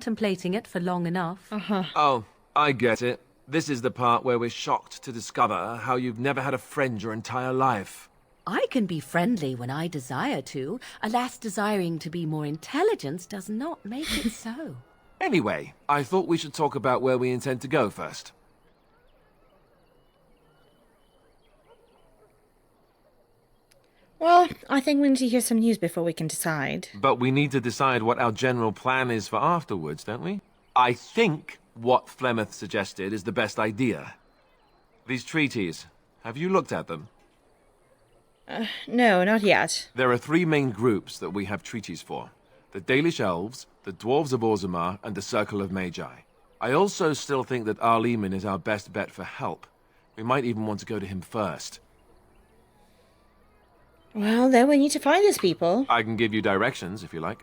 contemplating it for long enough. Oh, I get it. This is the part where we're shocked to discover how you've never had a friend your entire life. I can be friendly when I desire to. Alas, desiring to be more intelligent does not make it so. Anyway, I thought we should talk about where we intend to go first. Well, I think we need to hear some news before we can decide. But we need to decide what our general plan is for afterwards, don't we? I think what Flemeth suggested is the best idea. These treaties, have you looked at them? No, not yet. There are three main groups that we have treaties for. The Dalish Elves, the Dwarves of Orzammar, and the Circle of Magi. I also still think that Arleman is our best bet for help. We might even want to go to him first. Well, then we need to find these people. I can give you directions, if you like.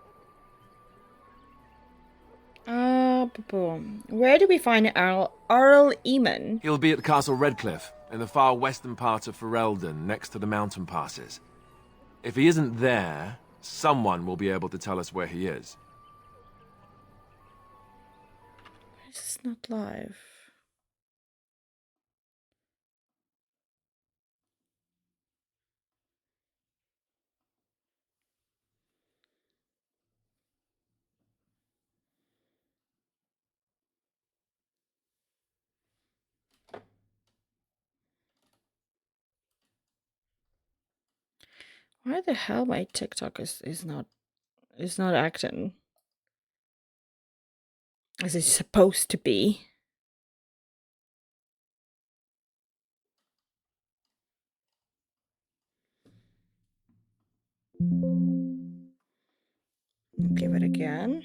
Where do we find Arl Eamon? He'll be at Castle Redcliffe, in the far western part of Ferelden, next to the mountain passes. If he isn't there, someone will be able to tell us where he is. This is not live. Why the hell my TikTok is not acting as it's supposed to be? Give it again.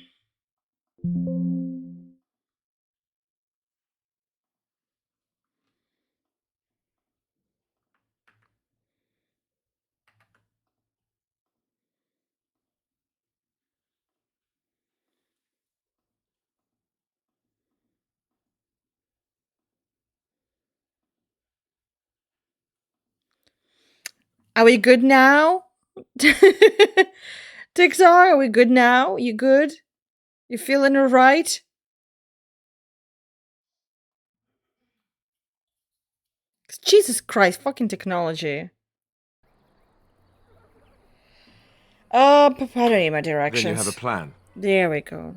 Are we good now? TikTok, are we good now? You good? You feeling alright? Jesus Christ, fucking technology. I don't need my directions. Then you have a plan. There we go.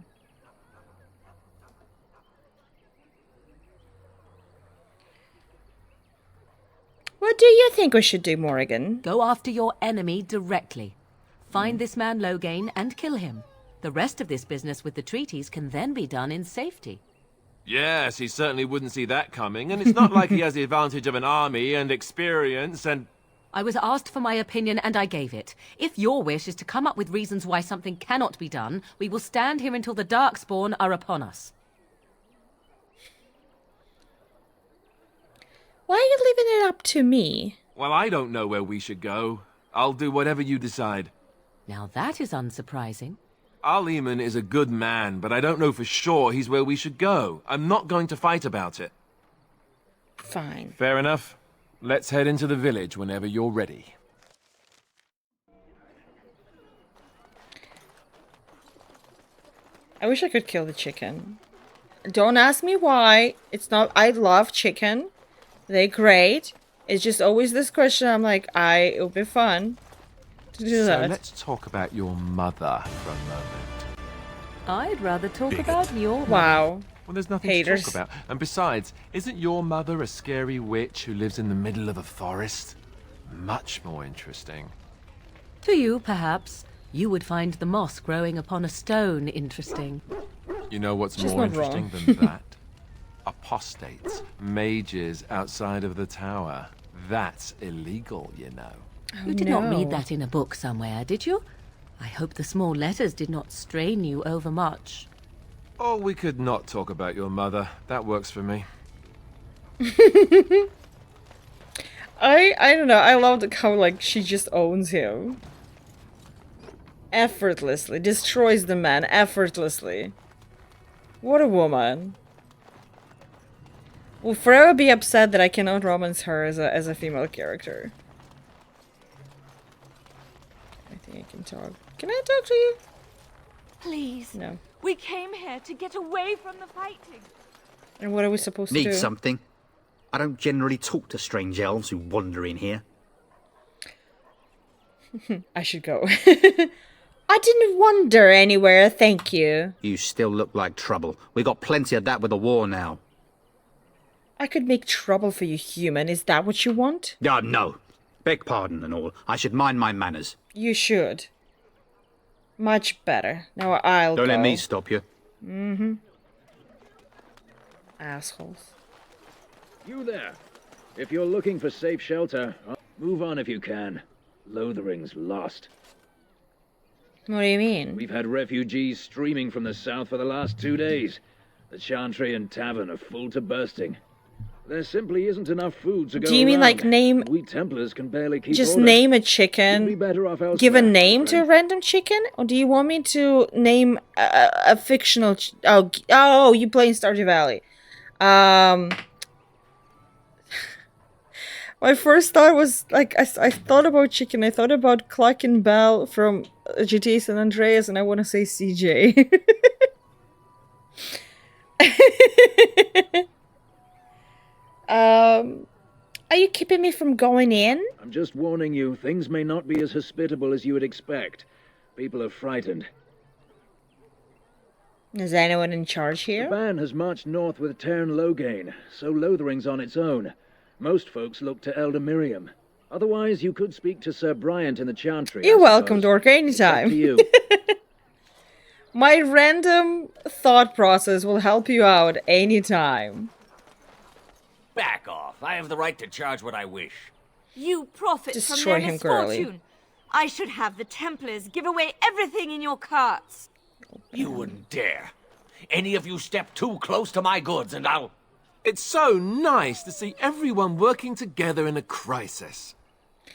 What do you think we should do, Morrigan? Go after your enemy directly. Find this man Loghain and kill him. The rest of this business with the treaties can then be done in safety. Yes, he certainly wouldn't see that coming, and it's not like he has the advantage of an army and experience and... I was asked for my opinion and I gave it. If your wish is to come up with reasons why something cannot be done, we will stand here until the Darkspawn are upon us. Why are you leaving it up to me? Well, I don't know where we should go. I'll do whatever you decide. Now that is unsurprising. Arleman is a good man, but I don't know for sure he's where we should go. I'm not going to fight about it. Fine. Fair enough. Let's head into the village whenever you're ready. I wish I could kill the chicken. Don't ask me why. It's not... I love chicken. They're great. It's just always this question. I'm like, it would be fun to do that. So let's talk about your mother for a moment. I'd rather talk about your... Wow. Well, there's nothing Haters. to talk about. And besides, isn't your mother a scary witch who lives in the middle of a forest? Much more interesting. To you, perhaps. You would find the moss growing upon a stone interesting. You know what's She's more not wrong. interesting than that? Apostates, mages outside of the tower. That's illegal, you know. You did not read that in a book somewhere, did you? I hope the small letters did not strain you overmuch. Oh, we could not talk about your mother. That works for me. I don't know. I love how, like, she just owns him. Effortlessly. Destroys the man effortlessly. What a woman. Will forever be upset that I cannot romance her as a female character. I think I can talk. Can I talk to you? Please. No. We came here to get away from the fighting. And what are we supposed to Need do? something? I don't generally talk to strange elves who wander in here. I should go. I didn't wander anywhere, thank you. You still look like trouble. We got plenty of that with the war now. I could make trouble for you, human. Is that what you want? No. Beg pardon and all. I should mind my manners. You should. Much better. Now I'll Don't go. let me stop you. Assholes. You there. If you're looking for safe shelter, move on if you can. Lothering's lost. What do you mean? We've had refugees streaming from the south for the last 2 days. The Chantry and Tavern are full to bursting. There simply isn't enough food to go Do you mean around. like name... We Templars can barely keep Just order. name a You'd be chicken? better off elsewhere, Give a my name to a friend. random chicken? Or do you want me to name a fictional... Oh, you play in Stardew Valley. My first thought was, like, I thought about chicken. I thought about Cluck and Bell from GTA San Andreas, and I want to say CJ. Are you keeping me from going in? I'm just warning you, things may not be as hospitable as you would expect. People are frightened. Is anyone in charge The here? ban has marched north with Tern Logain, so Lothering's on its own. Most folks look to Elder Miriam. Otherwise, you could speak to Sir Bryant in the Chantry. You're I welcome, suppose. Dorka, It's up to anytime. you. My random thought process will help you out anytime. Back off. I have the right to charge what I wish. You profit Destroy from their him, girly. misfortune. I should have the Templars give away everything in your carts. You wouldn't dare. Any of you step too close to my goods and I'll... It's so nice to see everyone working together in a crisis.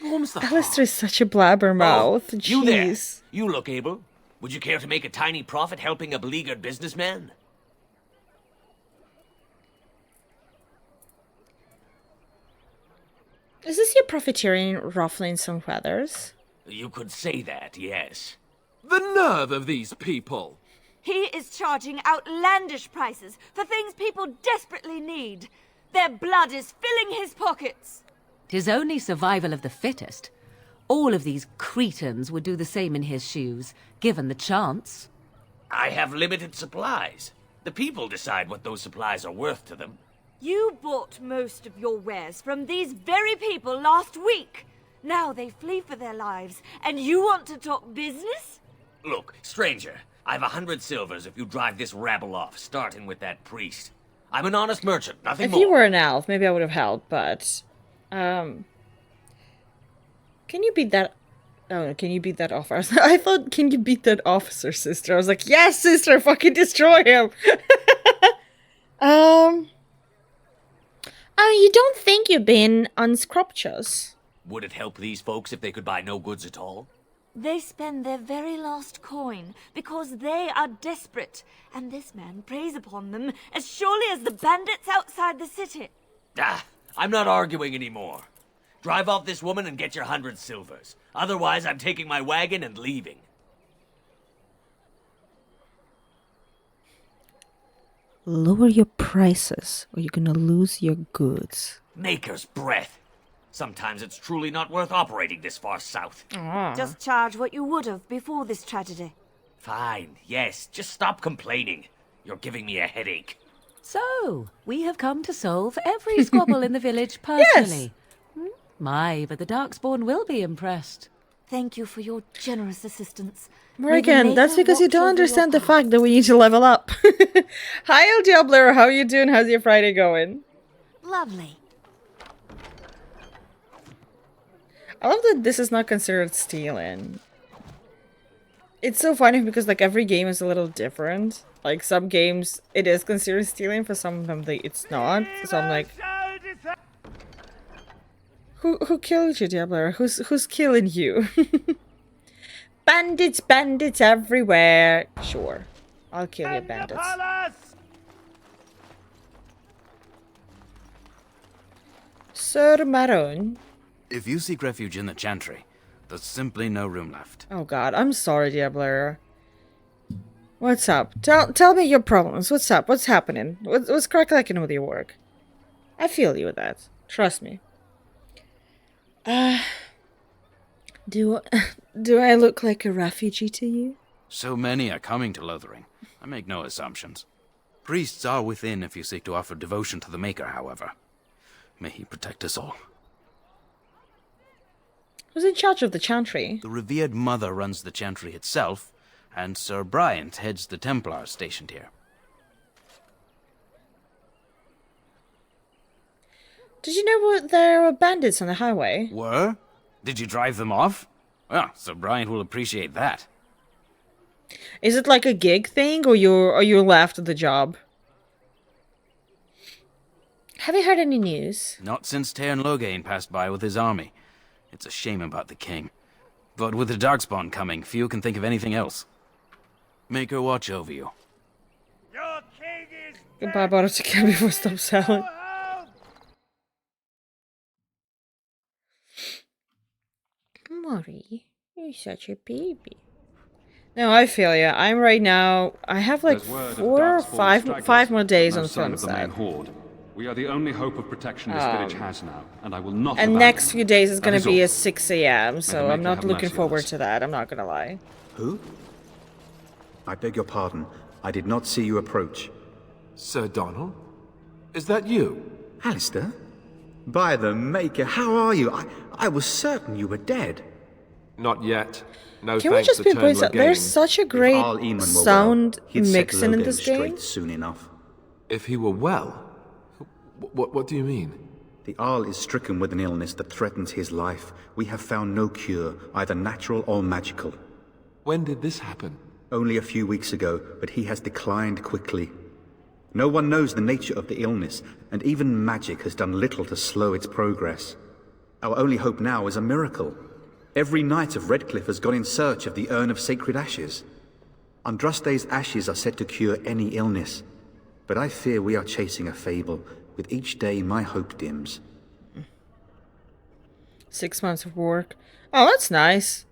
Warms the heart. Alistair is such a blabbermouth. Oh, you there. Jeez. You look able. Would you care to make a tiny profit helping a beleaguered businessman? Is this your profiteering ruffling some feathers? You could say that, yes. The nerve of these people! He is charging outlandish prices for things people desperately need. Their blood is filling his pockets. 'Tis only survival of the fittest. All of these cretins would do the same in his shoes, given the chance. I have limited supplies. The people decide what those supplies are worth to them. You bought most of your wares from these very people last week. Now they flee for their lives, and you want to talk business? Look, stranger, I've 100 silvers if you drive this rabble off, starting with that priest. I'm an honest merchant, nothing If more. you were an elf, maybe I would have helped, but... Can you beat that... Oh, can you beat that officer? I thought, can you beat that officer, sister? I was like, yes, sister, fucking destroy him! Oh, you don't think you've been unscrupulous? Would it help these folks if they could buy no goods at all? They spend their very last coin because they are desperate, and this man preys upon them as surely as the bandits outside the city. Ah, I'm not arguing anymore. Drive off this woman and get your 100 silvers. Otherwise, I'm taking my wagon and leaving. Lower your prices, or you're gonna lose your goods. Maker's breath. Sometimes it's truly not worth operating this far south. Just charge what you would have before this tragedy. Fine, yes, just stop complaining. You're giving me a headache. So, we have come to solve every squabble in the village personally. My, but the Darkspawn will be impressed. Thank you for your generous assistance. Morgan, May the that's Maker because you watch don't over your understand the path. fact that we need to level up. Hi, El Diabler, how you doing? How's your Friday going? Lovely. I love that this is not considered stealing. It's so funny because like every game is a little different. Like some games it is considered stealing, for some of them it's not. So I'm like, who killed you, Diablo? Who's killing you? Bandits, bandits everywhere. Sure, I'll kill you, bandits. Sir Maroon. If you seek refuge in the Chantry, there's simply no room left. Oh god, I'm sorry, Diablo. What's up? Tell me your problems. What's up? What's happening? What's crack-lacking with your work? I feel you with that. Trust me. Do do I look like a refugee to you? So many are coming to Lothering. I make no assumptions. Priests are within if you seek to offer devotion to the Maker, however. May he protect us all. Who's in charge of the chantry? The revered mother runs the chantry itself, and Sir Bryant heads the Templars stationed here. Did you know there were bandits on the highway? Were? Did you drive them off? Well, Sir Bryant will appreciate that. Is it like a gig thing, or you left the job? Have you heard any news? Not since Tairn Logain passed by with his army. It's a shame about the king. But with the Darkspawn coming, few can think of anything else. Maker watch over you. Your king is Goodbye, bottle to kill before stop selling. Mori, you're such a baby. No, I feel ya. I'm right now. I have like 4 or 5 more days on film set. We are the only hope of protection this village has now, and I will not. And next few days is gonna be at 6 a.m. May So the I'm Maker not have looking mercy on forward us. to that. I'm not gonna lie. Who? I beg your pardon. I did not see you approach. Sir Donald? Is that you? Alistair? By the Maker, how are you? I was certain you were dead. Not yet. No Can we thanks just to pinpoint Turn that there's Logain. such a If great Arl Eamon were sound well, he'd set mixing in Logain this game? straight soon enough. If he were well? What do you mean? The Arl is stricken with an illness that threatens his life. We have found no cure, either natural or magical. When did this happen? Only a few weeks ago, but he has declined quickly. No one knows the nature of the illness, and even magic has done little to slow its progress. Our only hope now is a miracle. Every knight of Redcliffe has gone in search of the Urn of Sacred Ashes. Andraste's ashes are said to cure any illness, but I fear we are chasing a fable. With each day, my hope dims. 6 months of work. Oh, that's nice.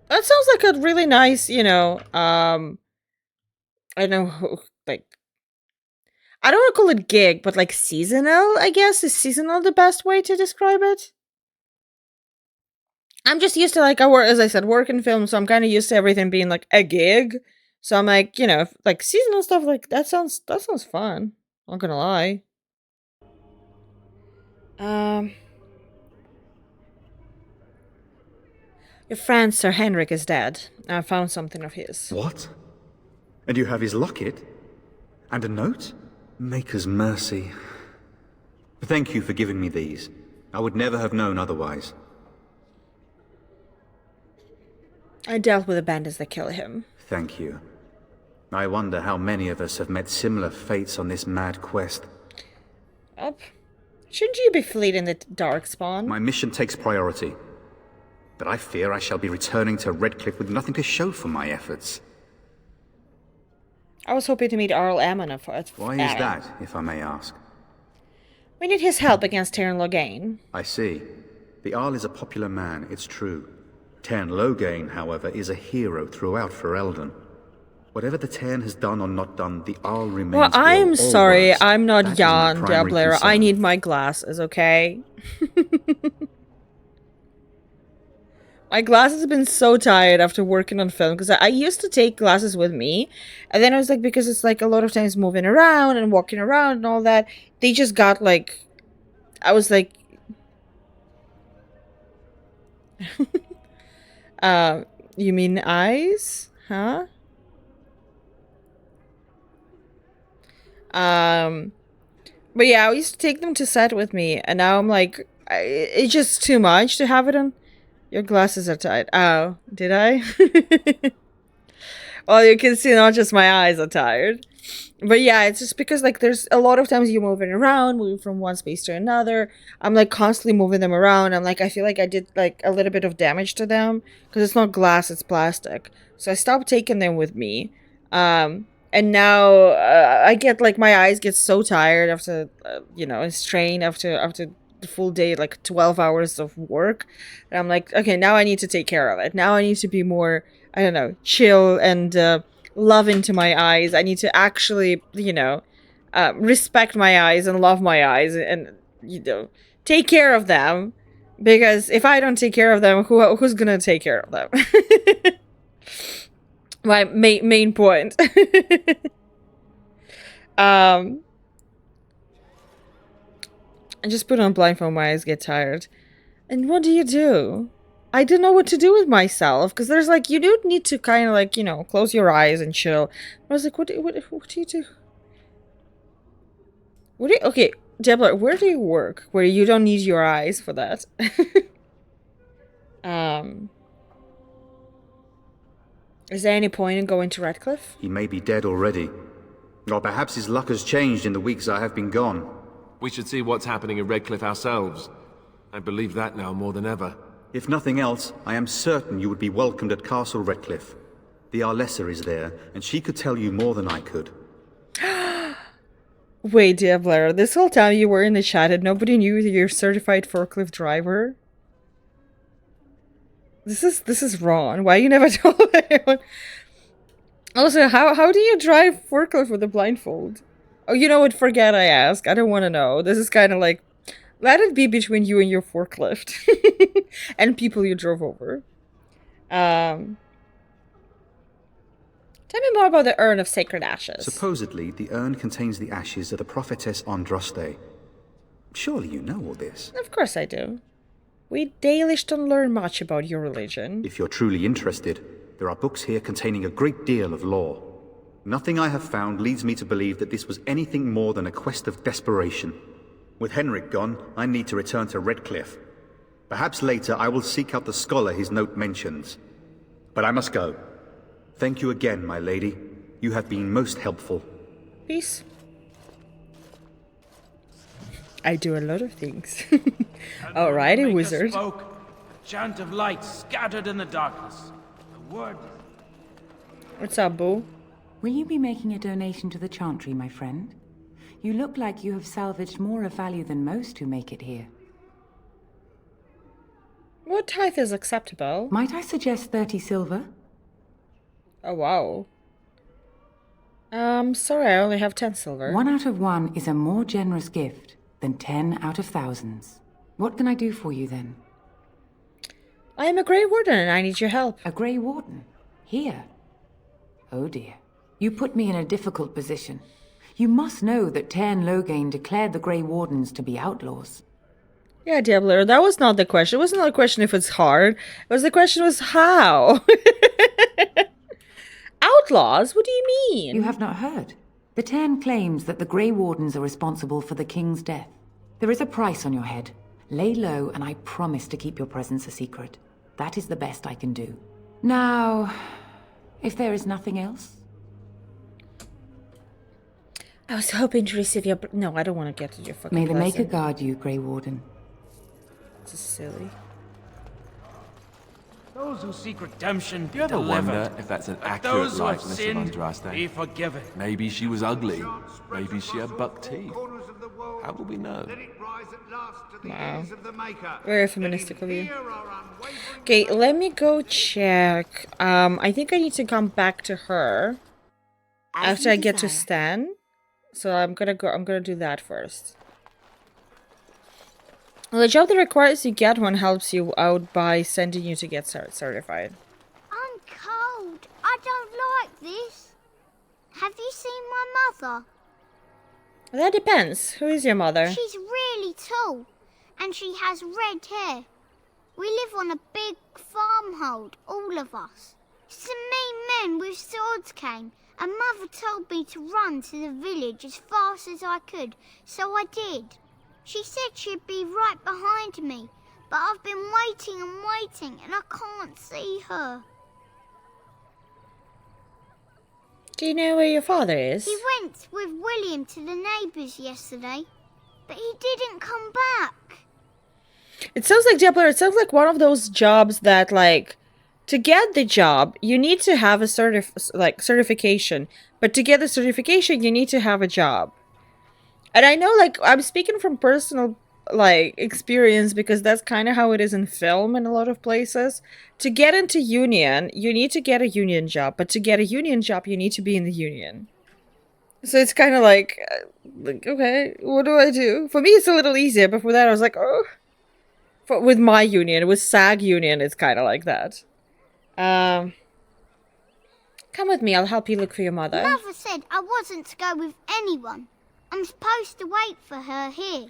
That sounds like a really nice, I don't know, like, I don't want to call it gig, but like seasonal, I guess. Is seasonal the best way to describe it? I'm just used to, like, I work, as I said, work in film, so I'm kind of used to everything being like a gig. So I'm like, like seasonal stuff, like that sounds fun. Not gonna lie. Your friend Sir Henrik is dead. I found something of his. What? And you have his locket? And a note? Maker's mercy. Thank you for giving me these. I would never have known otherwise. I dealt with the bandits that killed him. Thank you. I wonder how many of us have met similar fates on this mad quest. Up. Shouldn't you be fleeing the Darkspawn? My mission takes priority. But I fear I shall be returning to Redcliffe with nothing to show for my efforts. I was hoping to meet Arl Ammon. Why is that, if I may ask? We need his help against Tairn Logain. I see. The Arl is a popular man, it's true. Tairn Logain, however, is a hero throughout Ferelden. Whatever the Tairn has done or not done, the Arl remains. Well, I'm or sorry, worse. I'm That not is my Jan primary Diablera. I concern. need my glasses, okay? My glasses have been so tired after working on film, because I used to take glasses with me, and then I was like, because it's like a lot of times moving around and walking around and all that, they just got like, I was like, you mean eyes? Huh? But yeah, I used to take them to set with me, and now I'm like, it's just too much to have it on. Your glasses are tight. Oh, did I? Well, you can see not just my eyes are tired. But yeah, it's just because like there's a lot of times you're moving around, moving from one space to another. I'm like constantly moving them around. I'm like, I feel like I did like a little bit of damage to them because it's not glass, it's plastic. So I stopped taking them with me. And now I get like my eyes get so tired after, a strain after the full day, like 12 hours of work. And I'm like, okay, now I need to take care of it. Now I need to be more, I don't know, chill and love into my eyes. I need to actually, you know, respect my eyes and love my eyes and, you know, take care of them. Because if I don't take care of them, who's gonna take care of them? My main point. I just put on blindfold, my eyes get tired. And what do? I don't know what to do with myself, because there's like, you do need to kind of like, you know, close your eyes and chill. I was like, what do you do? Okay, Deborah, where do you work? Where you don't need your eyes for that? Is there any point in going to Redcliffe? He may be dead already. Or perhaps his luck has changed in the weeks I have been gone. We should see what's happening in Redcliffe ourselves. I believe that now more than ever. If nothing else, I am certain you would be welcomed at Castle Redcliffe. The Arlessa is there, and she could tell you more than I could. Wait, dear Blair, this whole time you were in the chat and nobody knew that you're a certified forklift driver? This is wrong. Why you never told anyone? Also, how do you drive forklift with a blindfold? Oh, you know what? Forget I asked. I don't want to know. This is kind of like, let it be between you and your forklift and people you drove over. Tell me more about the Urn of Sacred Ashes. Supposedly, the urn contains the ashes of the prophetess Andraste. Surely you know all this. Of course I do. We Dalish don't learn much about your religion. If you're truly interested, there are books here containing a great deal of lore. Nothing I have found leads me to believe that this was anything more than a quest of desperation. With Henrik gone, I need to return to Redcliffe. Perhaps later I will seek out the scholar his note mentions. But I must go. Thank you again, my lady. You have been most helpful. Peace. I do a lot of things. Alrighty, wizard. Spoke, a chant of light scattered in the darkness. The word. What's up, Boo? Will you be making a donation to the chantry, my friend? You look like you have salvaged more of value than most who make it here. What tithe is acceptable? Might I suggest 30 silver? Oh, wow. Sorry, I only have 10 silver. 1 out of 1 is a more generous gift than 10 out of thousands. What can I do for you, then? I am a Grey Warden and I need your help. A Grey Warden? Here? Oh dear. You put me in a difficult position. You must know that Tairn Logain declared the Grey Wardens to be outlaws. Yeah, Diabler, that was not the question. It wasn't a question if it's hard. The question was how. Outlaws? What do you mean? You have not heard. The Tairn claims that the Grey Wardens are responsible for the king's death. There is a price on your head. Lay low, and I promise to keep your presence a secret. That is the best I can do. Now, if there is nothing else... I was hoping to receive your... No, I don't want to get to your fucking May the blessing. Maker guard you, Grey Warden. This is silly. Those who seek redemption Do you ever wonder if that's an accurate those who have likeness of sinned be Andraste? forgiven. Maybe she was ugly. Maybe she had buck teeth. How will we know? Wow. Very feministic of you. Okay, let me go check. I think I need to come back to her after I get to Stan. So I'm gonna do that first. Well, the job that requires you get one helps you out by sending you to get certified. I'm cold. I don't like this. Have you seen my mother? That depends. Who is your mother? She's really tall, and she has red hair. We live on a big farmhold, all of us. Some mean men with swords came, and Mother told me to run to the village as fast as I could, so I did. She said she'd be right behind me, but I've been waiting and waiting, and I can't see her. Do you know where your father is? He went with William to the neighbours yesterday, but he didn't come back. It sounds like, Diablo, it sounds like one of those jobs that, like, to get the job, you need to have a certification. But to get the certification, you need to have a job. And I know, like, I'm speaking from personal like experience because that's kind of how it is in film in a lot of places. To get into union, you need to get a union job, but to get a union job, you need to be in the union. So it's kind of like, okay, what do I do? For me, it's a little easier, but for that, I was like, oh. With my union, with SAG union, it's kind of like that. Come with me, I'll help you look for your mother. Mother said I wasn't to go with anyone. I'm supposed to wait for her here,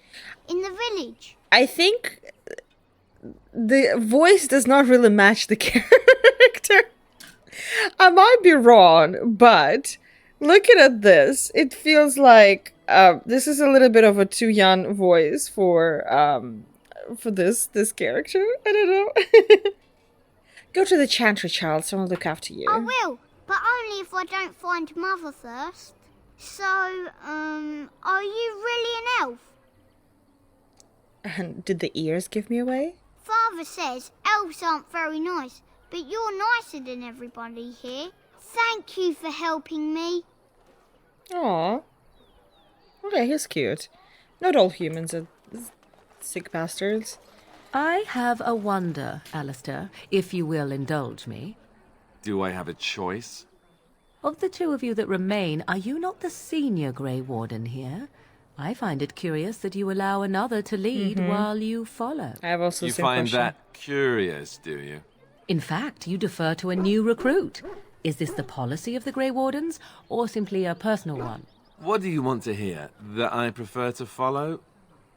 in the village. I think the voice does not really match the character. I might be wrong, but looking at this, it feels like this is a little bit of a too young voice for this character. I don't know. Go to the chantry, child. Someone will look after you. I will, but only if I don't find Mother first. So, are you really an elf? And did the ears give me away? Father says elves aren't very nice, but you're nicer than everybody here. Thank you for helping me. Aww. Okay, he's cute. Not all humans are sick bastards. I have a wonder, Alistair, if you will indulge me. Do I have a choice? Of the two of you that remain, are you not the senior Grey Warden here? I find it curious that you allow another to lead while you follow. I have also You find that curious, do you? In fact, you defer to a new recruit. Is this the policy of the Grey Wardens, or simply a personal one? What do you want to hear? That I prefer to follow?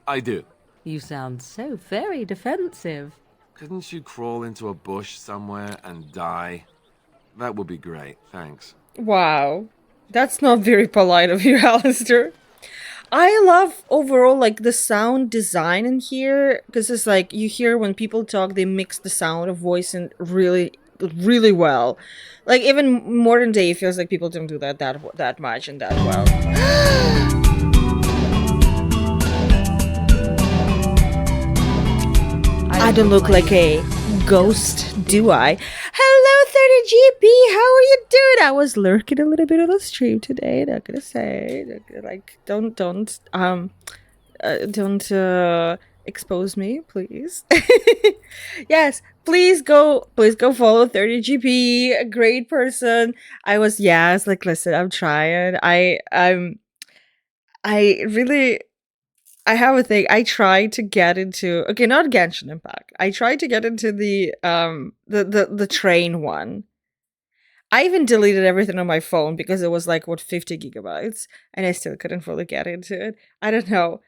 I do. You sound so very defensive. Couldn't you crawl into a bush somewhere and die? That would be great, thanks. Wow. That's not very polite of you, Alistair. I love overall like the sound design in here because it's like you hear when people talk, they mix the sound of voice in really well. Like even modern day, it feels like people don't do that much and that well. I don't look like a ghost, do I? Hello, 30GP. How are you doing? I was lurking a little bit on the stream today. Not gonna say, like, don't expose me, please. Yes, please go follow 30GP. A great person. I was like, listen, I'm trying. I have a thing. I tried to get into not Genshin Impact. I tried to get into the train one. I even deleted everything on my phone because it was like 50 gigabytes, and I still couldn't fully get into it. I don't know.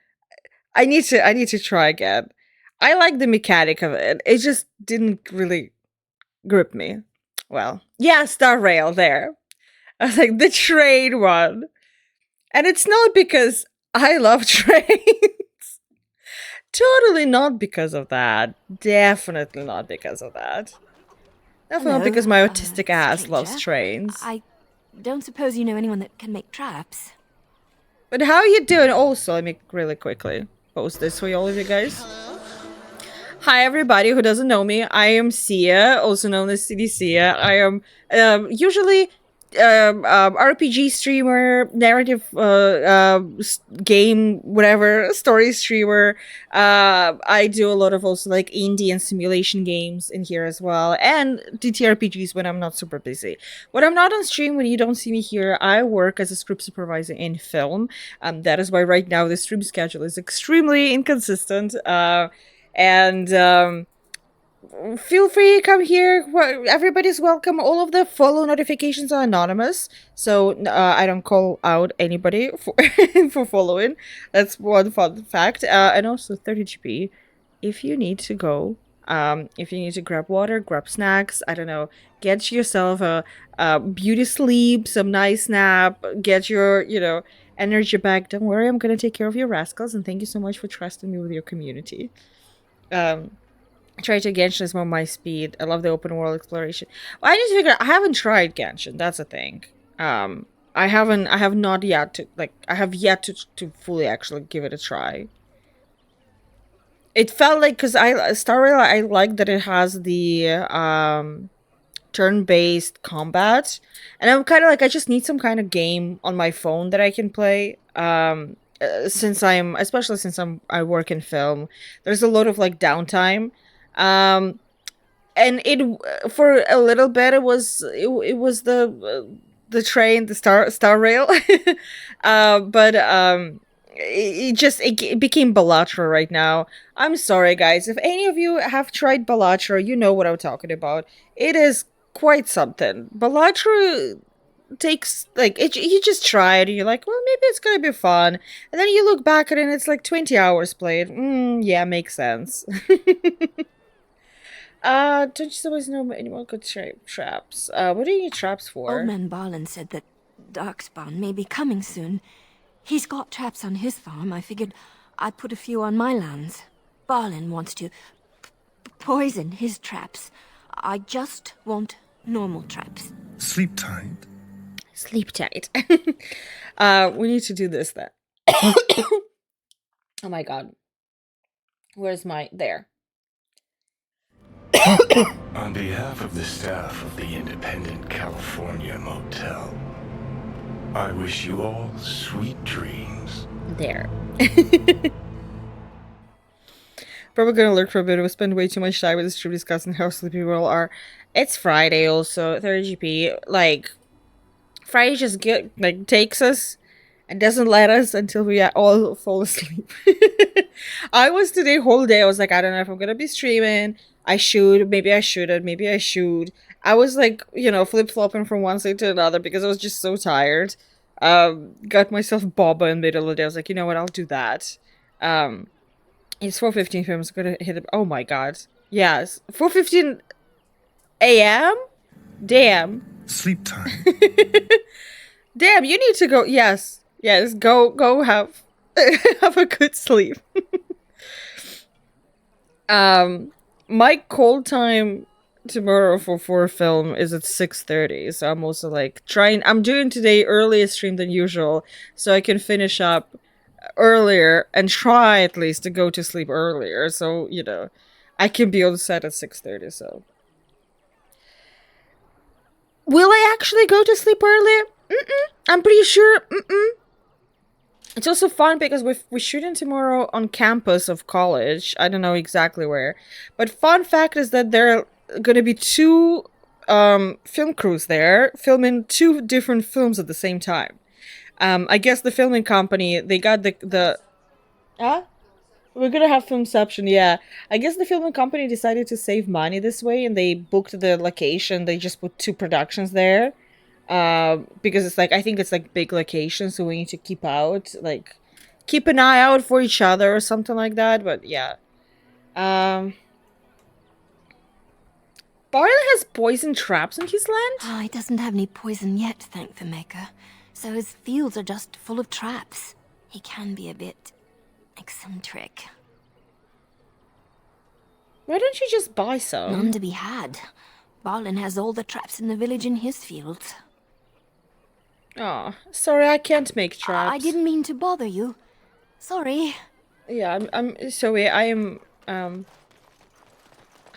I need to try again. I like the mechanic of it. It just didn't really grip me. Well, yeah, Star Rail there. I was like the train one, and it's not because I love trains. Totally not because of that. Definitely not because of that. Definitely not because my autistic ass loves trains. I don't suppose you know anyone that can make traps. But how are you doing? Also, let me really quickly post this for all of you guys. Hi everybody who doesn't know me. I am Sia, also known as cinesia. I am usually RPG streamer, narrative game, whatever, story streamer. I do a lot of also like indie and simulation games in here as well, and TTRPGs when I'm not super busy. When I'm not on stream, when you don't see me here, I work as a script supervisor in film. That is why right now the stream schedule is extremely inconsistent. And feel free to come here. Everybody's welcome. All of the follow notifications are anonymous, so I don't call out anybody for for following. That's one fun fact. And also 30GP, if you need to go, if you need to grab water, grab snacks, I don't know, get yourself a beauty sleep, some nice nap, get your energy back. Don't worry, I'm gonna take care of your rascals, and thank you so much for trusting me with your community. Try to Genshin is more my speed. I love the open world exploration. Well, I need to figure out, I haven't tried Genshin, that's a thing. I have yet to fully actually give it a try. It felt like, because Star Rail, I like that it has the turn-based combat, and I'm kind of like, I just need some kind of game on my phone that I can play. especially since I work in film, there's a lot of like downtime. And it for a little bit it was the train, the star rail. But it became Balatra right now. I'm sorry guys, if any of you have tried Balatra, you know what I'm talking about. It is quite something. Balatra takes like you just try it and you're like, well, maybe it's gonna be fun, and then you look back at it and it's like 20 hours played. Yeah, makes sense. Don't you always know any more good traps? What do you need traps for? Old Man Barlin said that Darkspawn may be coming soon. He's got traps on his farm. I figured I'd put a few on my lands. Barlin wants to poison his traps. I just want normal traps. Sleep tight. Sleep tight. We need to do this then. Oh my god. Where's my... There. On behalf of the staff of the Independent California Motel, I wish you all sweet dreams. There. Probably gonna lurk for a bit. We spend way too much time with the stream discussing how sleepy we all are. It's Friday also, 30GP. Like, Friday just takes us and doesn't let us until we all fall asleep. I was today whole day, I was like, I don't know if I'm gonna be streaming. I should, maybe I shouldn't, maybe I should. I was like, you know, flip-flopping from one side to another because I was just so tired. Got myself boba in the middle of the day. I was like, you know what, I'll do that. It's 4:15 p.m. I'm gonna hit it. Oh my god. Yes. 4:15 a.m.? Damn. Sleep time. Damn, you need to go. Yes. Yes, go have have a good sleep. My call time tomorrow for film is at 6:30, so I'm also like I'm doing today earlier stream than usual so I can finish up earlier and try at least to go to sleep earlier, so you know I can be on set at 6:30. So will I actually go to sleep earlier? I'm pretty sure. It's also fun because we're shooting tomorrow on campus of college. I don't know exactly where. But fun fact is that there are going to be two film crews there filming two different films at the same time. I guess the filming company, they got the we're going to have Filmception, yeah. I guess the filming company decided to save money this way and they booked the location. They just put two productions there. Because it's like, I think it's like big locations, so we need to keep an eye out for each other or something like that, but yeah. Barley has poison traps in his land? Oh, he doesn't have any poison yet, thank the Maker. So his fields are just full of traps. He can be a bit eccentric. Why don't you just buy some? None to be had. Barlin has all the traps in the village in his fields. Oh, sorry, I can't make traps. I didn't mean to bother you. Sorry. Yeah, I'm sorry. I'm so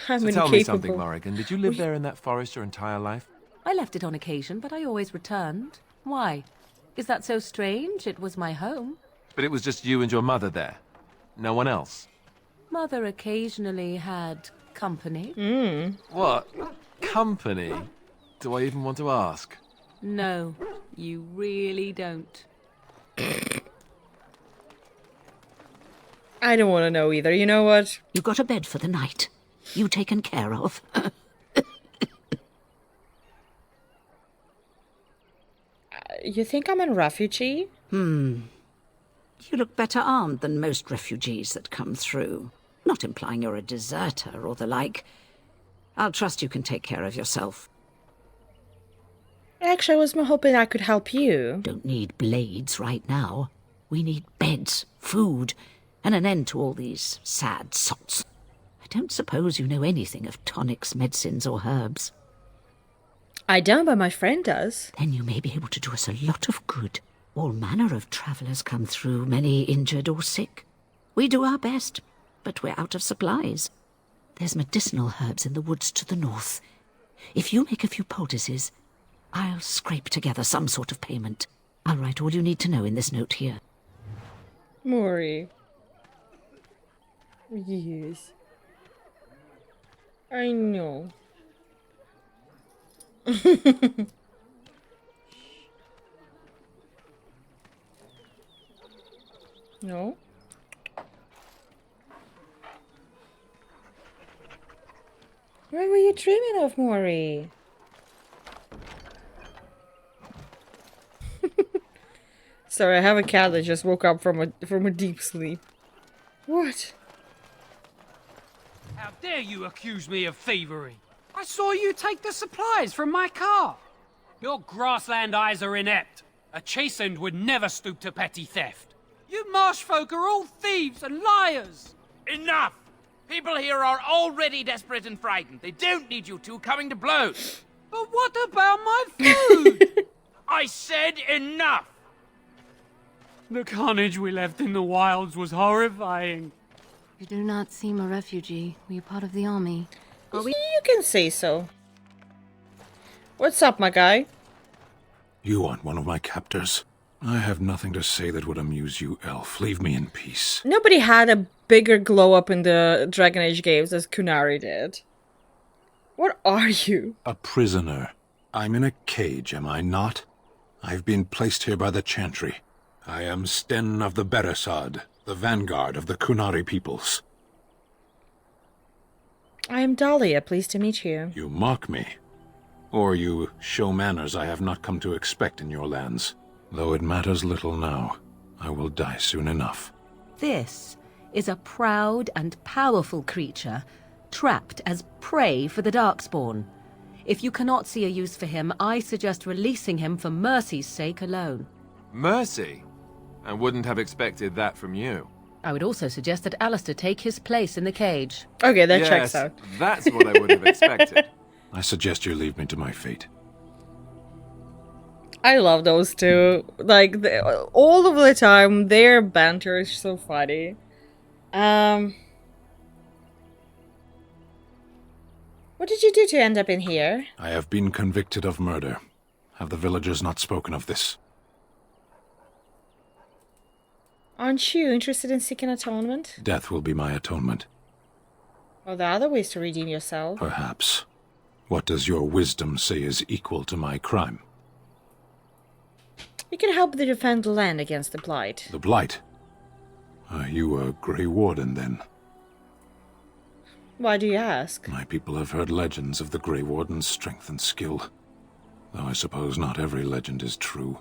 incapable. tell me something, Morrigan. Did you live there in that forest your entire life? I left it on occasion, but I always returned. Why? Is that so strange? It was my home. But it was just you and your mother there. No one else. Mother occasionally had company. What? Company? Do I even want to ask? No, you really don't. I don't want to know either. You know what? You got a bed for the night. You taken care of. You think I'm a refugee? You look better armed than most refugees that come through. Not implying you're a deserter or the like. I'll trust you can take care of yourself. Actually, I was more hoping I could help you. Don't need blades right now. We need beds, food, and an end to all these sad sots. I don't suppose you know anything of tonics, medicines, or herbs. I don't, but my friend does. Then you may be able to do us a lot of good. All manner of travellers come through, many injured or sick. We do our best, but we're out of supplies. There's medicinal herbs in the woods to the north. If you make a few poultices, I'll scrape together some sort of payment. I'll write all you need to know in this note here. Mori. Yes. I know. No? What were you dreaming of, Mori? Sorry, I have a cat that just woke up from a deep sleep. What? How dare you accuse me of thievery? I saw you take the supplies from my car. Your grassland eyes are inept. A chastened would never stoop to petty theft. You marsh folk are all thieves and liars. Enough! People here are already desperate and frightened. They don't need you two coming to blows. But what about my food? I said enough! The carnage we left in the wilds was horrifying. You do not seem a refugee. Were you part of the army? Are we? You can say so. What's up, my guy? You aren't one of my captors. I have nothing to say that would amuse you, elf. Leave me in peace. Nobody had a bigger glow up in the Dragon Age games as Kunari did. What are you? A prisoner. I'm in a cage, am I not? I've been placed here by the Chantry. I am Sten of the Beresad, the vanguard of the Kunari peoples. I am Dahlia, pleased to meet you. You mock me. Or you show manners I have not come to expect in your lands. Though it matters little now, I will die soon enough. This is a proud and powerful creature, trapped as prey for the Darkspawn. If you cannot see a use for him, I suggest releasing him for mercy's sake alone. Mercy? I wouldn't have expected that from you. I would also suggest that Alistair take his place in the cage. Okay, that yes, checks out. That's what I would have expected. I suggest you leave me to my fate. I love those two. Like, all of the time, their banter is so funny. What did you do to end up in here? I have been convicted of murder. Have the villagers not spoken of this? Aren't you interested in seeking atonement? Death will be my atonement. Well, there are other ways to redeem yourself. Perhaps. What does your wisdom say is equal to my crime? You can help to defend the land against the Blight. The Blight? Are you a Grey Warden, then? Why do you ask? My people have heard legends of the Grey Warden's strength and skill. Though I suppose not every legend is true.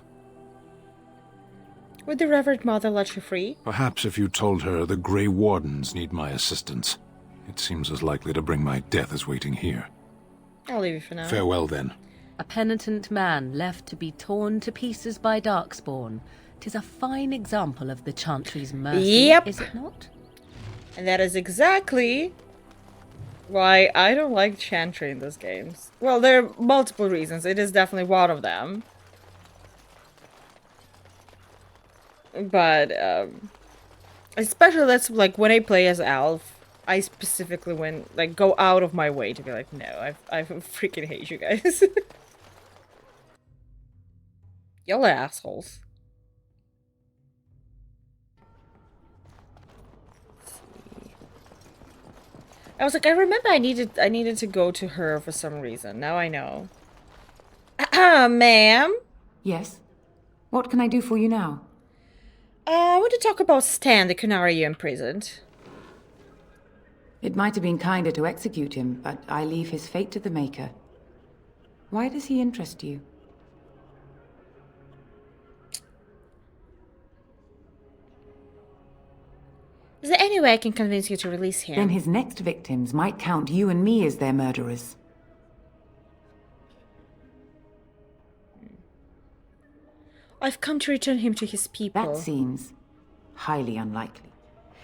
Would the Reverend Mother let you free? Perhaps if you told her the Grey Wardens need my assistance. It seems as likely to bring my death as waiting here. I'll leave you for now. Farewell, then. A penitent man left to be torn to pieces by Darkspawn. 'Tis a fine example of the Chantry's mercy, Yep. is it not? And that is exactly why I don't like Chantry in these games. Well, there are multiple reasons. It is definitely one of them. But, especially that's like when I play as Elf, I specifically go out of my way to be like, no, I freaking hate you guys. Y'all are assholes. I was like, I remember I needed to go to her for some reason. Now I know. Ma'am? Yes? What can I do for you now? I want to talk about Stan, the Kunari you imprisoned. It might have been kinder to execute him, but I leave his fate to the Maker. Why does he interest you? Is there any way I can convince you to release him? Then his next victims might count you and me as their murderers. I've come to return him to his people. That seems highly unlikely.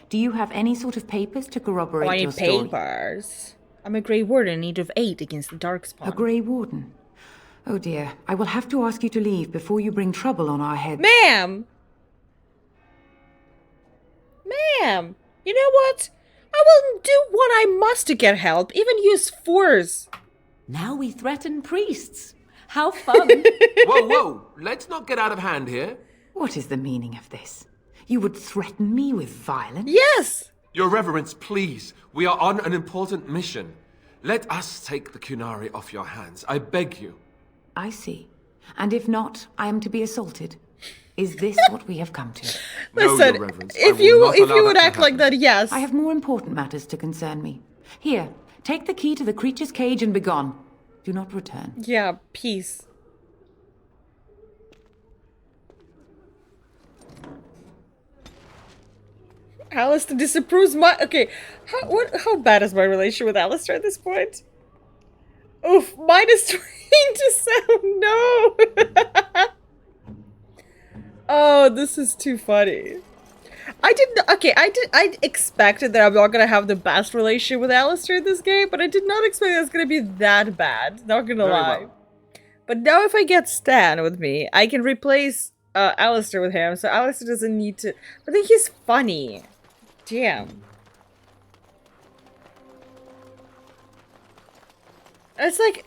Do you have any sort of papers to corroborate your story? Papers? I'm a Grey Warden in need of aid against the Darkspawn. A Grey Warden? Oh dear, I will have to ask you to leave before you bring trouble on our heads. Ma'am! Ma'am! You know what? I will do what I must to get help, even use force. Now we threaten priests. How fun! Whoa, whoa! Let's not get out of hand here. What is the meaning of this? You would threaten me with violence? Yes! Your Reverence, please. We are on an important mission. Let us take the Kunari off your hands. I beg you. I see. And if not, I am to be assaulted. Is this what we have come to? Listen, Your Reverence, if I you will not allow would that to act like happen. that, yes. I have more important matters to concern me. Here, take the key to the creature's cage and begone. Do not return. Yeah, peace. Alistair disapproves my... Okay, how bad is my relationship with Alistair at this point? Oof, -27, no! Oh, this is too funny. I expected that I'm not gonna have the best relationship with Alistair in this game, but I did not expect that it's gonna be that bad, not gonna lie. Well. But now if I get Stan with me, I can replace Alistair with him, so Alistair doesn't need to... I think he's funny. Damn. It's like...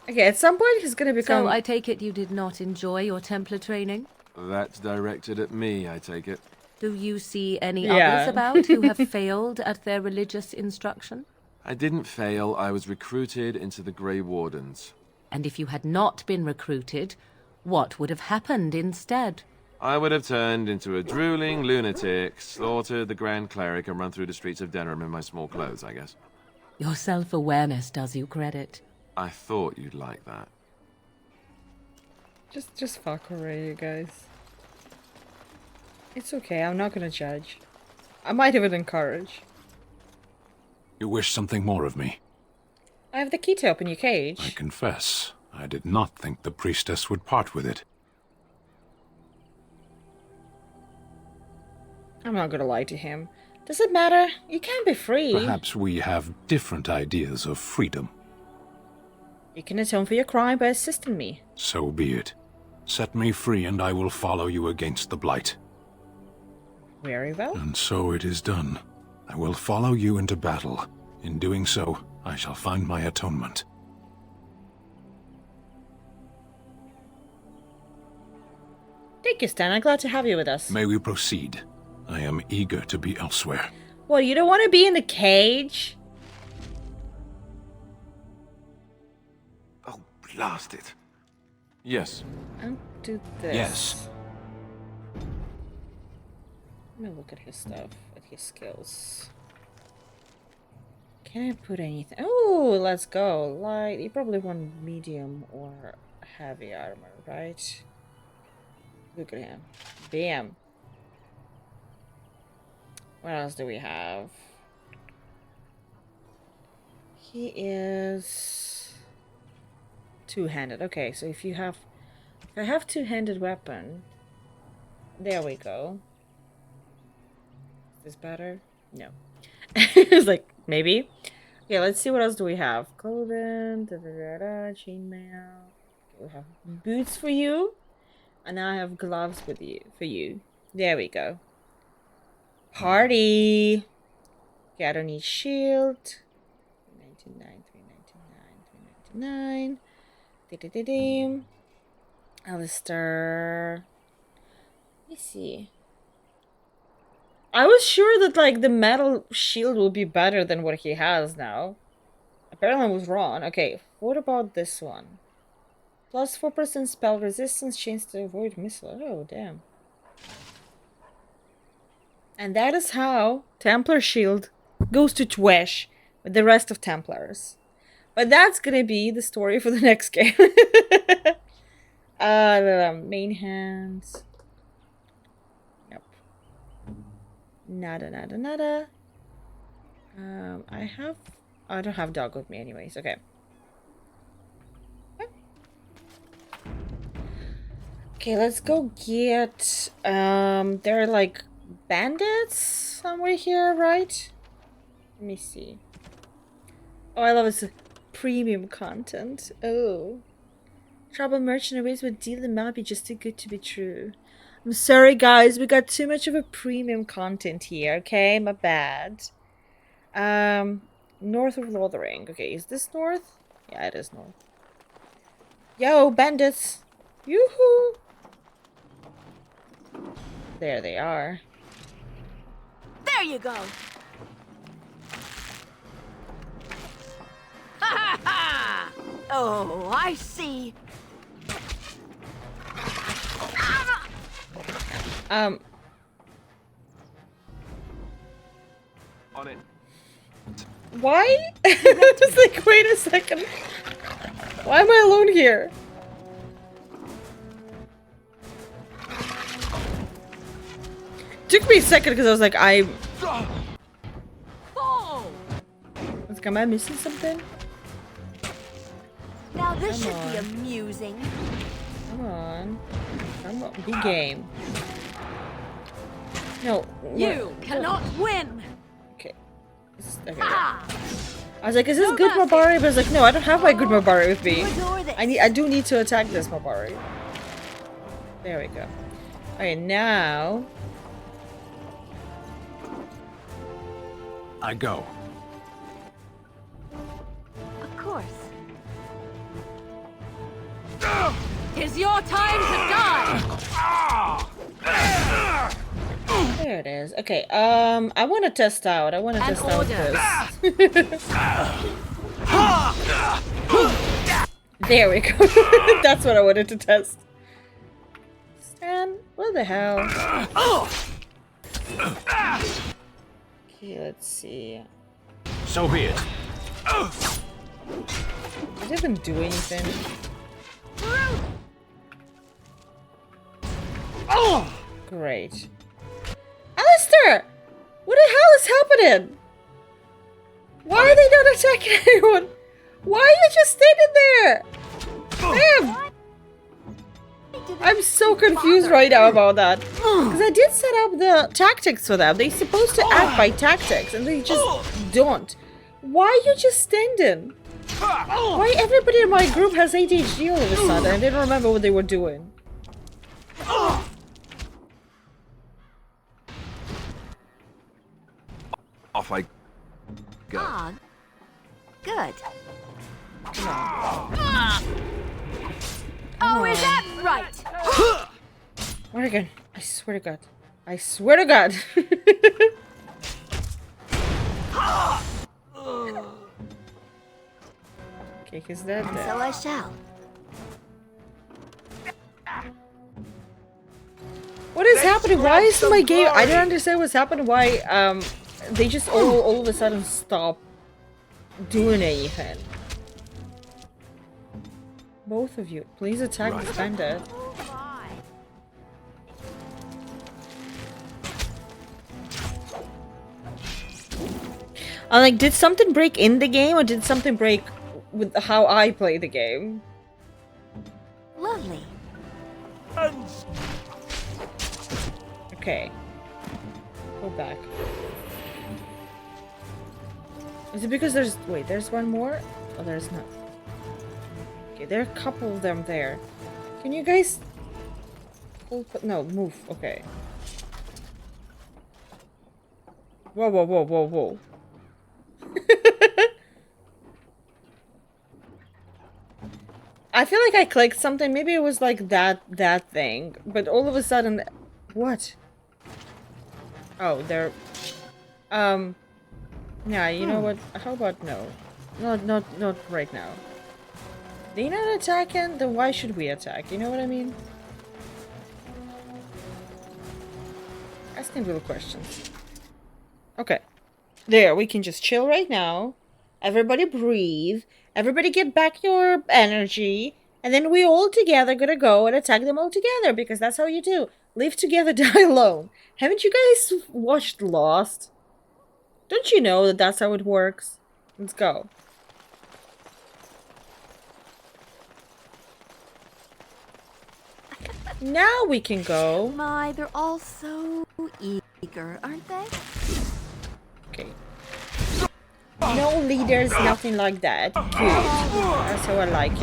Okay, at some point he's gonna become... So I take it you did not enjoy your Templar training? That's directed at me, I take it. Do you see any Yeah. others about who have failed at their religious instruction? I didn't fail. I was recruited into the Grey Wardens. And if you had not been recruited, what would have happened instead? I would have turned into a drooling lunatic, slaughtered the Grand Cleric, and run through the streets of Denham in my small clothes, I guess. Your self-awareness does you credit. I thought you'd like that. Just fuck already, you guys. It's okay, I'm not gonna judge. I might even encourage. You wish something more of me? I have the key to open your cage. I confess, I did not think the priestess would part with it. I'm not gonna lie to him. Does it matter? You can be free. Perhaps we have different ideas of freedom. You can atone for your crime by assisting me. So be it. Set me free and I will follow you against the Blight. Very well. And so it is done. I will follow you into battle. In doing so, I shall find my atonement. Thank you, Stan. I'm glad to have you with us. May we proceed? I am eager to be elsewhere. Well, you don't want to be in the cage? Oh, blast it. Yes. I'll do this. Yes. Let me look at his stuff, at his skills. Can I put anything? Oh, let's go. Light. You probably want medium or heavy armor, right? Look at him. Bam. What else do we have? He is two-handed. Okay, so if I have two-handed weapon, there we go. Is this better? No. It's like, maybe. Okay, let's see what else do we have. Clothing, chainmail. We have boots for you. And now I have gloves with you for you. There we go. Party. Okay, I don't need shield. 399, 399, 399. Alistair. Let me see. I was sure that like the metal shield would be better than what he has now. Apparently I was wrong. Okay, what about this one? Plus 4% spell resistance, chance to avoid missile. Oh, damn. And that is how Templar Shield goes to Twesh with the rest of Templars. But that's gonna be the story for the next game. Main hands. Yep. Nada. I don't have dog with me anyways. Okay. Okay, let's go get, there are like bandits somewhere here, right? Let me see. Oh, I love this premium content. Oh. Trouble merchant awaits with deal that might be just too good to be true. I'm sorry guys, we got too much of a premium content here, okay? My bad. North of Lothering. Okay, is this north? Yeah, it is north. Yo, bandits! Yoo-hoo! There they are. There you go. Ha ha ha! Oh, I see. On it. Why? It's like, wait a second. Why am I alone here? Took me a second because I was like, am I missing something? Now this Come should be on. amusing. Come on. Come on. Be game. No. You cannot win. Okay. Okay. I was like, is this good Mabari? But I was like, no, I don't have my good Mabari with me. I do need to attack this Mabari. There we go. Okay, now I go. Of course. Tis your time to die. there it is. Okay, I want to test out. I want to test out this. There we go. That's what I wanted to test. Stan, what the hell? Okay, let's see. So be it. It didn't do anything. Oh, great. Alistair! What the hell is happening? Why are they not attacking anyone? Why are you just standing there? Damn! I'm so confused right now about that. Because I did set up the tactics for them. They're supposed to act by tactics, and they just don't. Why are you just standing? Why everybody in my group has ADHD all of a sudden? I didn't remember what they were doing. Off I go. Ah, good. Oh, is that right? Where again? I swear to God. I swear to God. Okay, he's dead. And so I shall. What is happening? Why is my game? I don't understand what's happening. Why they just all of a sudden stop doing anything. Both of you, please attack this bandit. I'm like, did something break in the game, or did something break with how I play the game? Lovely. Okay. Go back. Is it because there's... Wait, there's one more? Oh, there's not. Okay, there are a couple of them there. Can you guys... No, move. Okay. Whoa, whoa, whoa, whoa, whoa. I feel like I clicked something. Maybe it was like that thing. But all of a sudden... What? Oh, they're... Yeah, you know what? How about no? Not right now. They're not attacking, then why should we attack? You know what I mean? Asking real questions. Okay. There, we can just chill right now. Everybody breathe. Everybody get back your energy. And then we all together gonna go and attack them all together, because that's how you do. Live together, die alone. Haven't you guys watched Lost? Don't you know that that's how it works? Let's go. Now we can go. My, they're all so eager, aren't they? Okay. No leaders, nothing like that. Good. That's how I like it.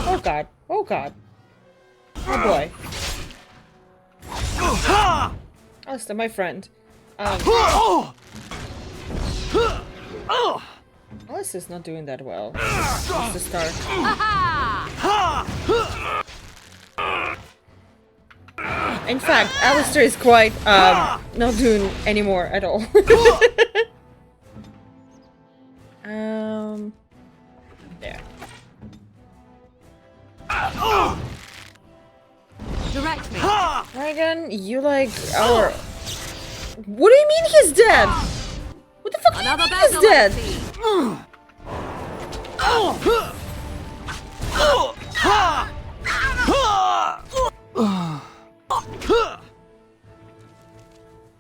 Oh god. Oh god. Oh boy. Alistair, my friend. Alice is not doing that well. Just to start. In fact, Alistair is quite not doing anymore at all. There. Direct me. Dragon, you like our. What do you mean he's dead? What the fuck do you mean he's dead?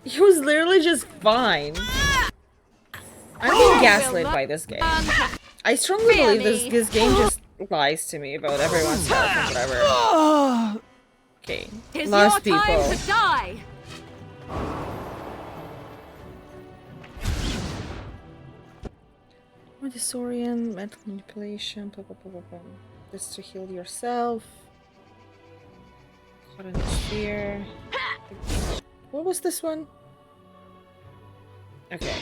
He was literally just fine. I'm being gaslit by this game. I strongly believe this game just lies to me about everyone's health and whatever. Okay, lost people. Time to die. Disorientation, mental manipulation, blah, blah, blah, blah, blah. This to heal yourself. Caught in the sphere. What was this one? Okay.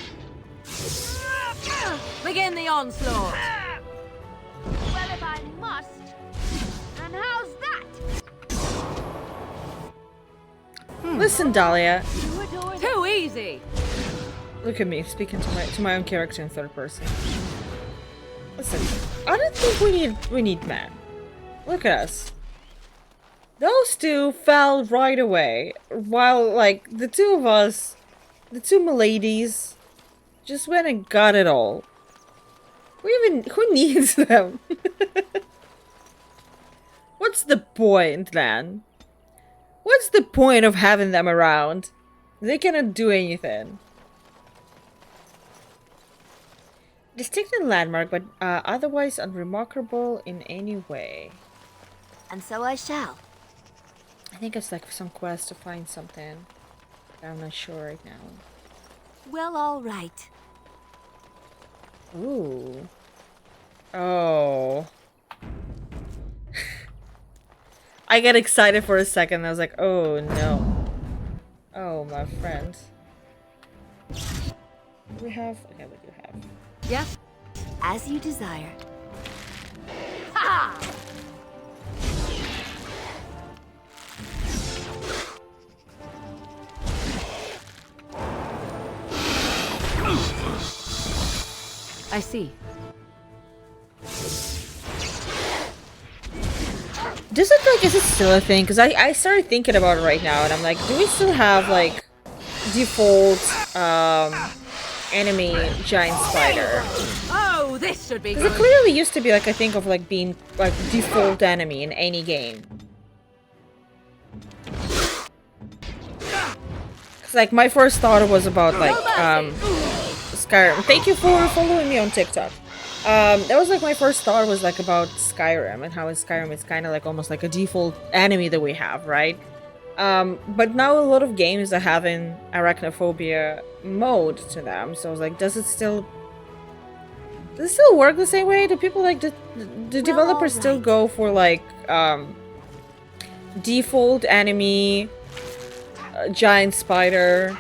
Begin the onslaught. Well, if I must. And how's that? Listen, Dahlia. Too easy. Look at me speaking to my own character in third person. Listen, I don't think we need men. Look at us. Those two fell right away, while like the two of us, the two miladies, just went and got it all. Who needs them? What's the point then? What's the point of having them around? They cannot do anything. Distinctive landmark, but otherwise unremarkable in any way. And so I shall. I think it's like some quest to find something. I'm not sure right now. Well, all right. Ooh. Oh. I got excited for a second. I was like, oh no. Oh, my friend. What do we have? Okay, what do you have? Yes. As you desire. Ha! I see. Does it like, is it still a thing? Because I started thinking about it right now and I'm like, do we still have like default enemy giant spider? Oh, this should be Because good. it clearly used to be like, I think of like being like default enemy in any game. Because like my first thought was about like Skyrim. Thank you for following me on TikTok. That was like my first thought was like about Skyrim and how in Skyrim it's kind of like almost like a default enemy that we have, right? But now a lot of games are having arachnophobia mode to them, so I was like, does it still work the same way? Do people like the developers still go for like default enemy giant spider?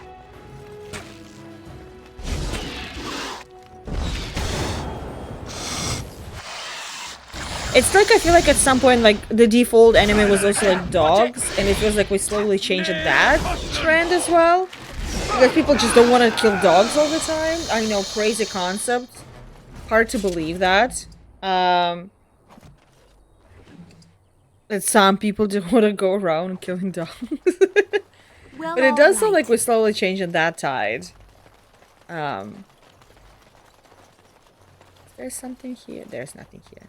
It's like, I feel like at some point, like, the default enemy was also, like, dogs, and it feels like we slowly changed that trend as well. Because people just don't want to kill dogs all the time. I know, crazy concept. Hard to believe that. That some people do want to go around killing dogs. But it does sound like we're slowly changing that tide. There's something here. There's nothing here.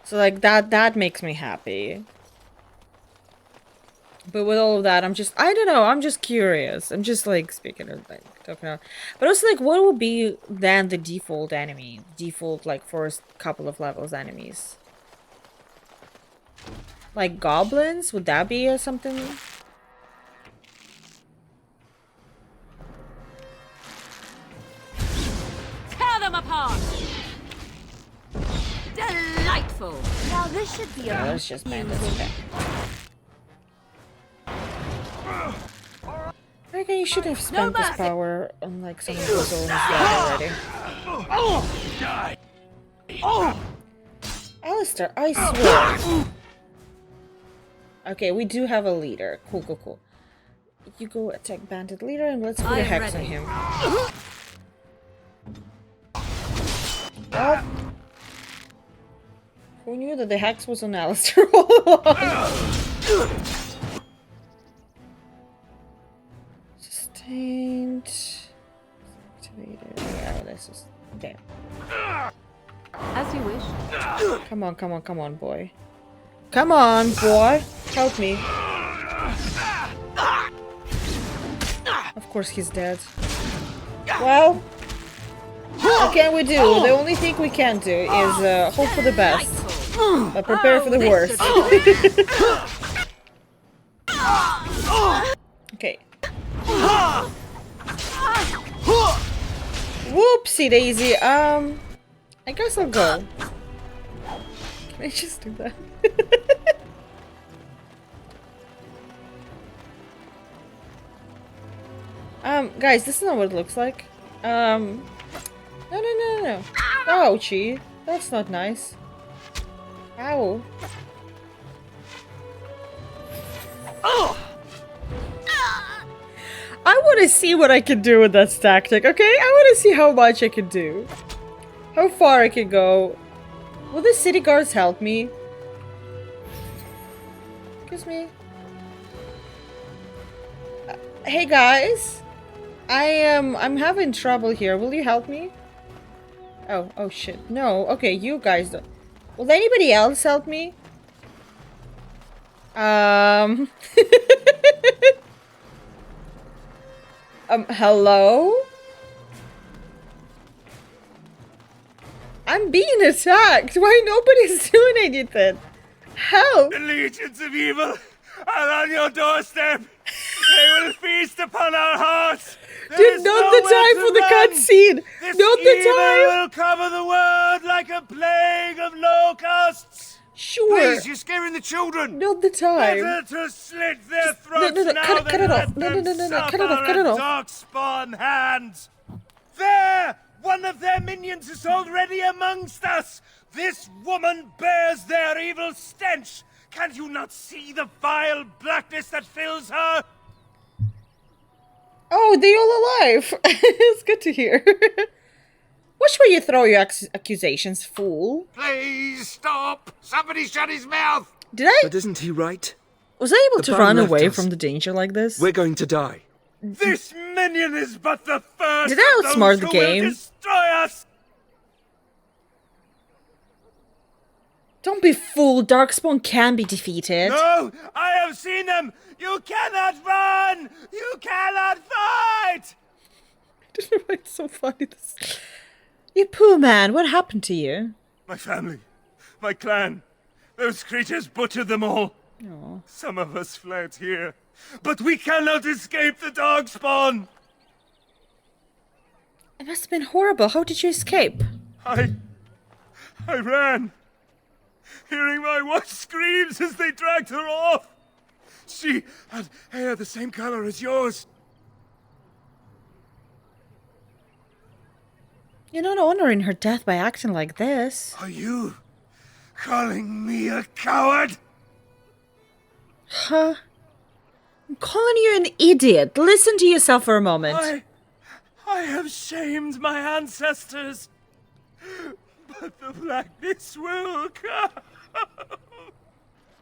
So like that makes me happy. But with all of that, I don't know, I'm just curious. I'm just like speaking of like talking about. But also like what would be then the default enemy? Default like first couple of levels enemies. Like goblins? Would that be something? Tear them apart. Delightful. Now this should be Yeah, that's just bandits. Okay. I reckon you should have spent this power on like some of the zones already. Die! Alistair, I swear. Okay, we do have a leader. Cool, cool, cool. You go attack bandit leader and let's put a hex on him. What? Who knew that the hex was on Alistair all along? Sustained. Activated. Oh, this is... Okay. As you wish. Come on, come on, come on, boy. Come on, boy. Help me. Of course he's dead. Well, what can we do? The only thing we can do is hope for the best. But prepare for the worst. Okay. Whoopsie daisy. I guess I'll go. Can I just do that? Guys, this is not what it looks like. No. Ouchie. That's not nice. Ow. I want to see what I can do with that tactic, okay? I want to see how much I can do. How far I can go. Will the city guards help me? Excuse me. Hey guys. I'm having trouble here. Will you help me? Oh shit. No. Okay, you guys don't. Will anybody else help me? Hello? I'm being attacked. Why nobody's doing anything? Help! The legions of evil are on your doorstep. They will feast upon our hearts. Dude, not the time for the cutscene. Not the time. Will cover the world like a plague of locusts. Sure. Please, you're scaring the children. Not the time. Better to slit their throats no, now cut than it let off. them No, cut it off, cut it off. Darkspawn hands. There, one of their minions is already amongst us. This woman bears their evil stench. Can you not see the vile blackness that fills her? Oh, they all alive. It's good to hear. Which way you throw your accusations, fool? Please stop! Somebody shut his mouth! Did I? But isn't he right? Was I able The to Baron run left away us. from the danger like this? We're going to die. This minion is but the first Did I of outsmart those the who game? will destroy us! Don't be fooled. Darkspawn can be defeated. No! I have seen them! You cannot run! You cannot fight! I don't know why it's so funny. You poor man, what happened to you? My family, my clan, those creatures butchered them all. Aww. Some of us fled here, but we cannot escape the Darkspawn! It must have been horrible. How did you escape? I ran, hearing my wife's screams as they dragged her off. She had hair the same color as yours. You're not honoring her death by acting like this. Are you calling me a coward? Huh? I'm calling you an idiot. Listen to yourself for a moment. I have shamed my ancestors, but the blackness will come.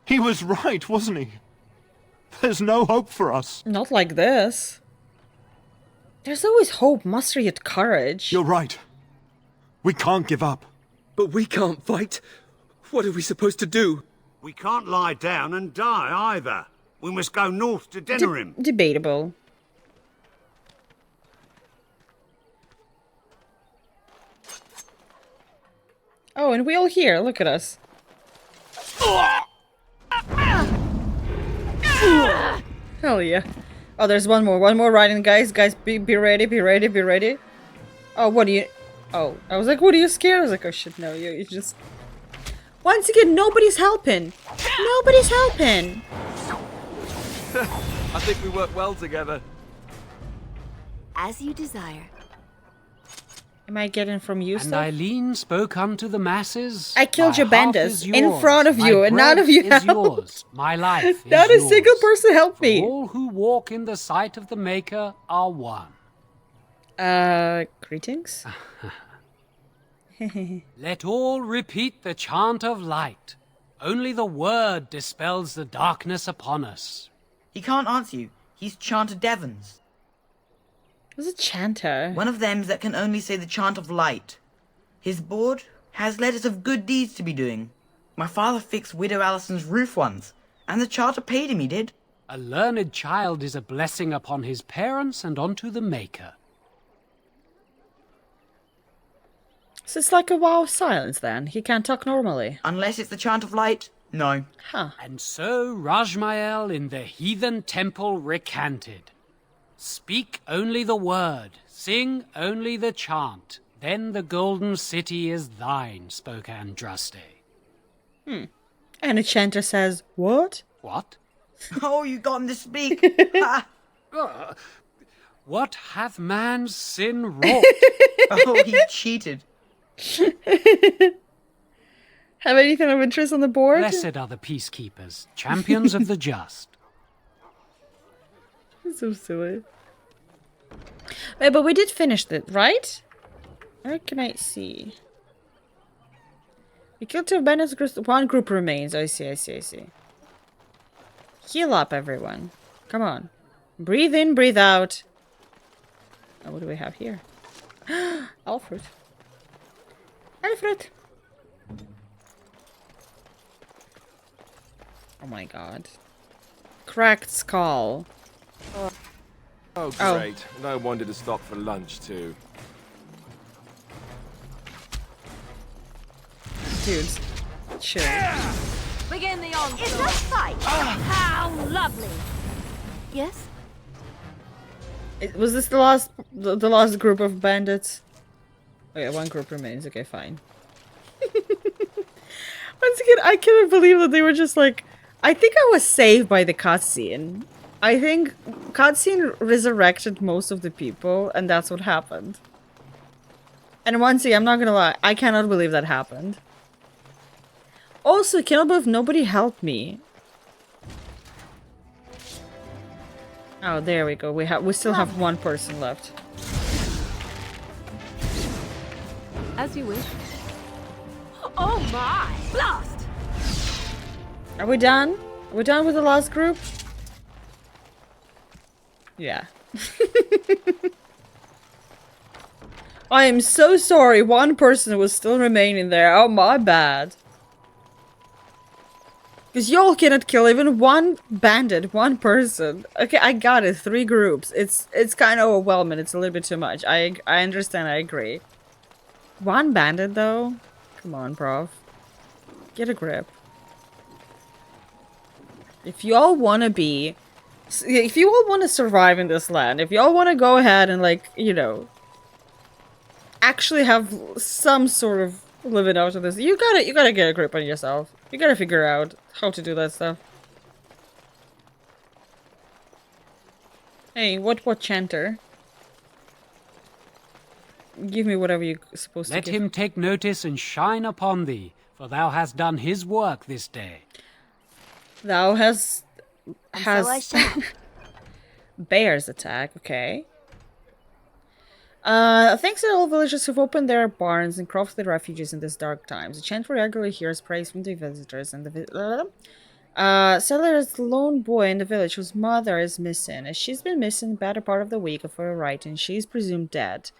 He was right, wasn't he? There's no hope for us. Not like this. There's always hope. Muster your courage. You're right. We can't give up. But we can't fight. What are we supposed to do? We can't lie down and die either. We must go north to Denerim. Debatable. Oh, and we all here. Look at us. Hell yeah. Oh, there's one more riding, guys. Guys, be ready, be ready, be ready. Oh, what do you... Oh, I was like, what are you scared? I was like, oh shit, no, you just... Once again, nobody's helping. Nobody's helping. I think we work well together. As you desire. Am I getting from you And stuff? Eileen spoke unto the masses. I killed "My your half bandits is in yours, front of my you, and none of bread you is helped. yours, my life Not is a single yours. person helped For me. all who walk in the sight of the Maker are one. Greetings? Let all repeat the chant of light. Only the word dispels the darkness upon us. He can't answer you. He's Chanter Devons. Who's a chanter? One of them that can only say the chant of light. His board has letters of good deeds to be doing. My father fixed Widow Allison's roof once, and the charter paid him, he did. A learned child is a blessing upon his parents and unto the Maker. So it's like a wall of silence then. He can't talk normally. Unless it's the chant of light, no. Huh. And so Rajmael in the heathen temple recanted. Speak only the word, sing only the chant, then the golden city is thine, spoke Andraste. And a chanter says, what? What? Oh, you got him to speak. What hath man's sin wrought? Oh, he cheated. Have anything of interest on the board? Blessed are the peacekeepers, champions of the just. So silly. Wait, but we did finish it, right? Where can I see? We killed 2 bandits, one group remains. I see. Heal up, everyone. Come on. Breathe in, breathe out. Oh, what do we have here? Alfred. Alfred! Oh my god. Cracked skull. Oh, great. No wonder to stop for lunch, too. Dudes. Chill. Begin the onslaught. It's a fight. How lovely. Yes? Was this the last group of bandits? Oh yeah, one group remains. Okay, fine. Once again, I cannot believe that they were just like... I think I was saved by the cutscene. I think cutscene resurrected most of the people, and that's what happened. And once again, I'm not gonna lie, I cannot believe that happened. Also, I cannot believe nobody helped me. Oh, there we go. We still have one person left. As you wish. Oh my! Blast! Are we done? Are we done with the last group? Yeah. I am so sorry. One person was still remaining there. Oh, my bad. Because y'all cannot kill even one bandit, one person. Okay, I got it. 3 groups. It's kind of overwhelming. It's a little bit too much. I understand. I agree. One bandit, though? Come on, bro. Get a grip. If y'all want to be... If you all want to survive in this land, if y'all want to go ahead and, like, you know... actually have some sort of living out of this, you gotta get a grip on yourself. You gotta figure out how to do that stuff. Hey, what chanter? Give me whatever you're supposed to Let give. him take notice and shine upon thee, for thou hast done his work this day. Thou has So I shall. Bear's attack, okay. Thanks to all villagers who've opened their barns and crafted refuges in these dark times. The chant regularly hears praise from the visitors and the Settler is the lone boy in the village whose mother is missing. As she's been missing the better part of the week of her writing, she's presumed dead.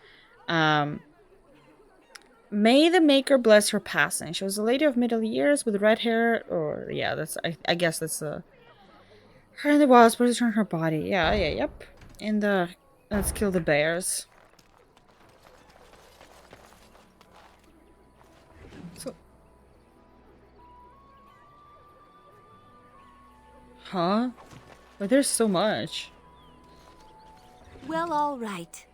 May the Maker bless her passing. She was a lady of middle years with red hair, or yeah, that's I guess that's her in the wilds, but return her body. Yep. In the let's kill the bears. So, huh? But there's so much. Well, all right.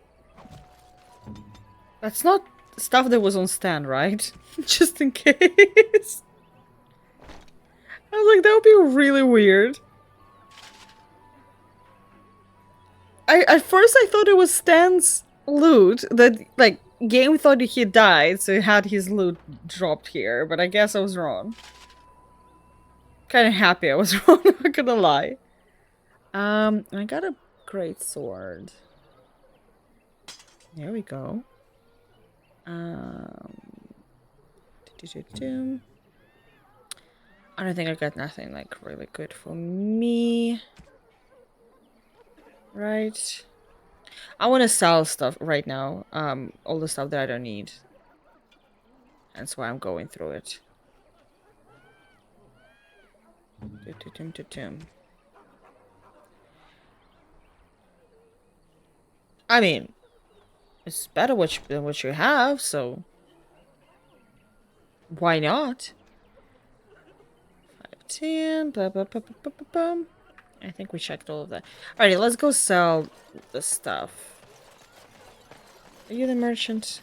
That's not stuff that was on stand, right? Just in case. I was like, that would be really weird. At first I thought it was Stan's loot that, like, game thought he died, so he had his loot dropped here, but I guess I was wrong. Kind of happy I was wrong, I'm not gonna lie. I got a great sword. There we go. I don't think I got nothing like really good for me. Right. I want to sell stuff right now. All the stuff that I don't need. That's why I'm going through it. I mean, it's better than what you have, so why not? 510, blah, blah, blah, blah, blah, blah. I think we checked all of that. Alrighty, let's go sell the stuff. Are you the merchant?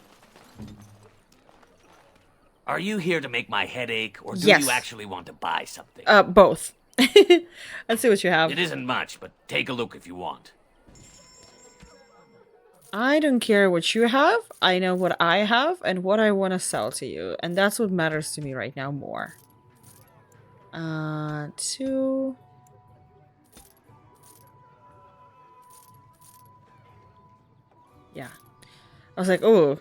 Are you here to make my head ache, or do Yes. you actually want to buy something? Both. Let's see what you have. It isn't much, but take a look if you want. I don't care what you have. I know what I have and what I want to sell to you. And that's what matters to me right now more. 2. Yeah. I was like, oh,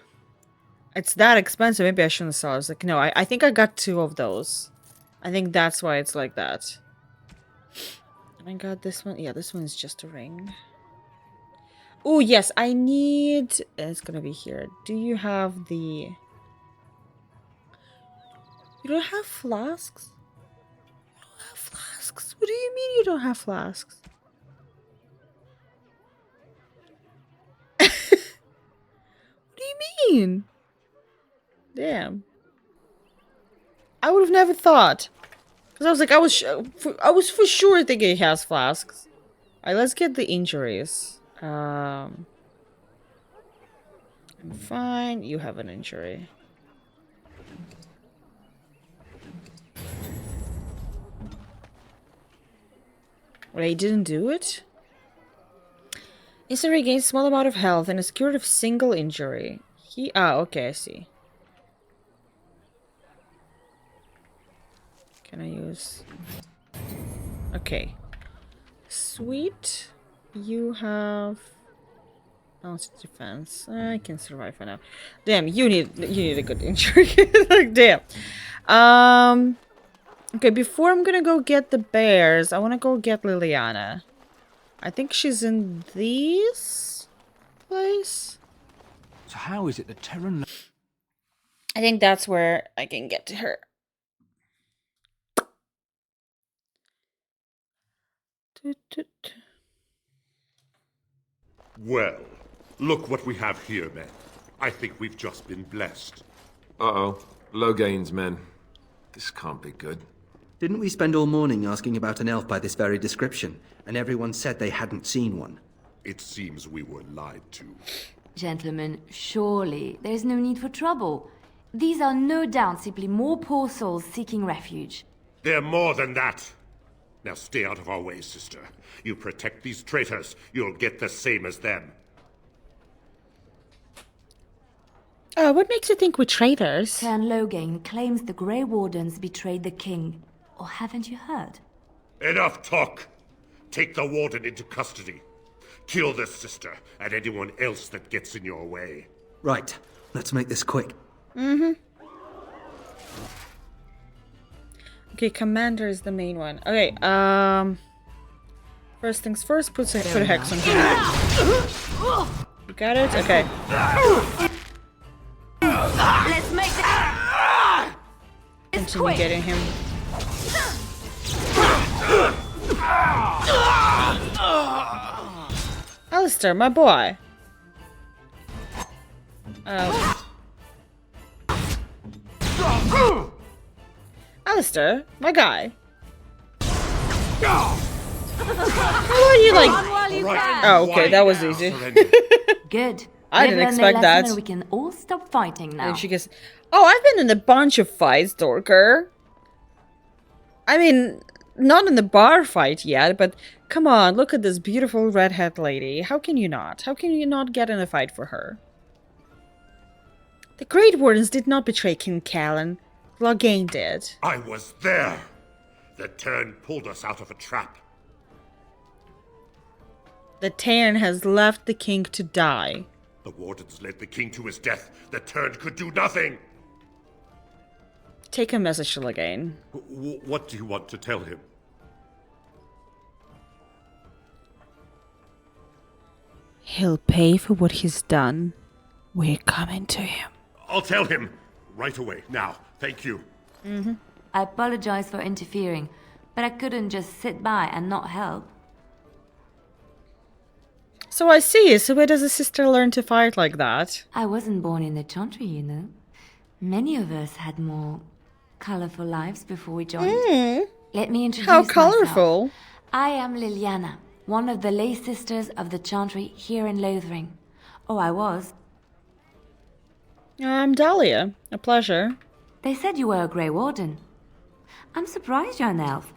it's that expensive. Maybe I shouldn't sell. I was like, no, I think I got 2 of those. I think that's why it's like that. And I got this one. Yeah, this one is just a ring. Oh, yes, I need... It's gonna be here. Do you have the... You don't have flasks? You don't have flasks? What do you mean you don't have flasks? What do you mean? Damn. I would have never thought. Because I was like, I was for sure thinking he has flasks. Alright, let's get the injuries. I'm fine. You have an injury. Wait, he didn't do it? Instantly regains small amount of health and is cured of single injury. Okay, I see. Can I use... Okay. Sweet. You have... Balanced defense. I can survive for now. Damn, you need a good injury. Like, damn. Okay, before I'm gonna go get the bears, I wanna go get Liliana. I think she's in this place. So how is it the Terran... I think that's where I can get to her. Well, look what we have here, men. I think we've just been blessed. Uh-oh. Low gains, men. This can't be good. Didn't we spend all morning asking about an elf by this very description, and everyone said they hadn't seen one? It seems we were lied to. Gentlemen, surely there is no need for trouble. These are no doubt simply more poor souls seeking refuge. They're more than that. Now stay out of our way, sister. You protect these traitors, you'll get the same as them. What makes you think we're traitors? Tern Loghain claims the Grey Wardens betrayed the king. Or haven't you heard? Enough talk! Take the warden into custody. Kill this sister and anyone else that gets in your way. Right. Let's make this quick. Mm-hmm. Okay, commander is the main one. Okay, first things first, put a hex on him. You got it? Okay. Let's make it. Continue getting him. Alistair, my boy. Alistair, my guy. How are you like? Oh, okay, that was easy. Good. I didn't expect that. And we can all stop fighting now. And she goes, "Oh, I've been in a bunch of fights, Dorker. I mean, not in the bar fight yet, but come on, look at this beautiful redhead lady. How can you not? How can you not get in a fight for her?" The Great Wardens did not betray King Callan. Loghain did. I was there. The Tern pulled us out of a trap. The Tern has left the king to die. The Wardens led the king to his death. The Tern could do nothing. Take a message to Loghain. What do you want to tell him? He'll pay for what he's done. We're coming to him. I'll tell him. Right away. Now. Thank you. I apologize for interfering, but I couldn't just sit by and not help. So I see. So where does a sister learn to fight like that? I wasn't born in the Chantry, you know. Many of us had more colorful lives before we joined. Let me introduce How myself. colorful. I am Liliana, one of the lay sisters of the Chantry here in Lothering. Oh, I was. I'm Dahlia. A pleasure. They said you were a Grey Warden. I'm surprised you're an elf.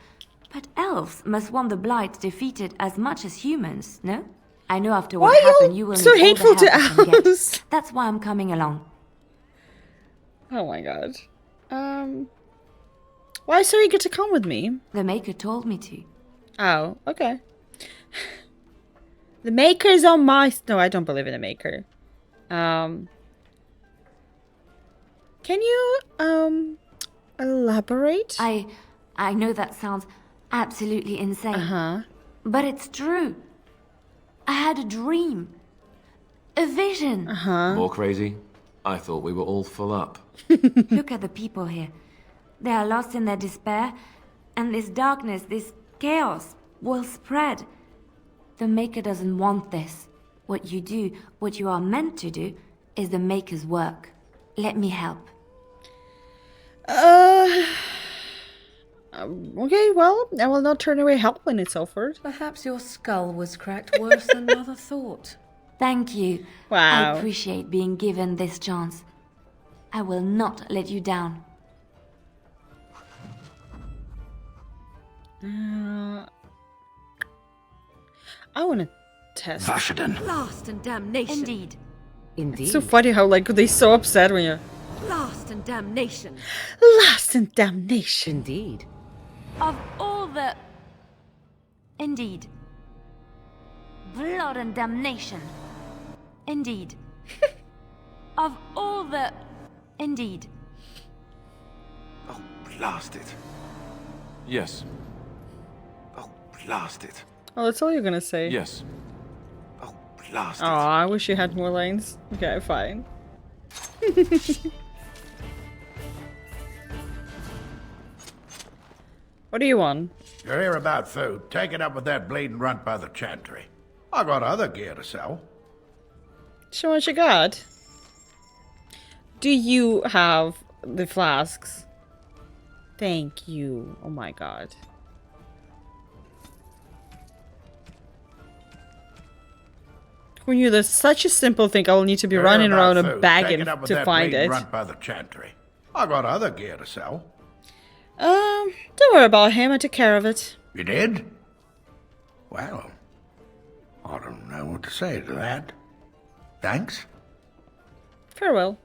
But elves must want the Blight defeated as much as humans, no? I know after what happened you will so need hateful all the to help you can get. elves? That's why I'm coming along. Oh my god. Why so eager to come with me? The Maker told me to. Oh, okay. The Maker is on my... No, I don't believe in the Maker. Can you, elaborate? I know that sounds absolutely insane. But it's true. I had a dream. A vision. More crazy? I thought we were all full up. Look at the people here. They are lost in their despair, and this darkness, this chaos, will spread. The Maker doesn't want this. What you do, what you are meant to do, is the Maker's work. Let me help. Okay, well, I will not turn away help when it's offered. Perhaps your skull was cracked worse than Mother thought. Thank you. Wow. I appreciate being given this chance. I will not let you down. I want to test. Vashaden. Blast and damnation. Indeed. Indeed. It's so funny how, like, they're so upset when you're... Blast and damnation. Last and damnation. Indeed. Of all the... Indeed. Blood and damnation. Indeed. Of all the... Indeed. Oh, blast it. Yes. Oh, blast it. Oh, that's all you're gonna say? Yes. Oh, blast Oh, I wish you had more lines. Okay, fine. What do you want? You're here about food. Take it up with that bleeding runt by the Chantry. I got other gear to sell. Show what you got. Do you have the flasks? Thank you. Oh my god. Who knew there's such a simple thing? I will need to be running around and bagging to find it. Runt by the Chantry. I got other gear to sell. Don't worry about him. I took care of it. You did? Well, I don't know what to say to that. Thanks. Farewell.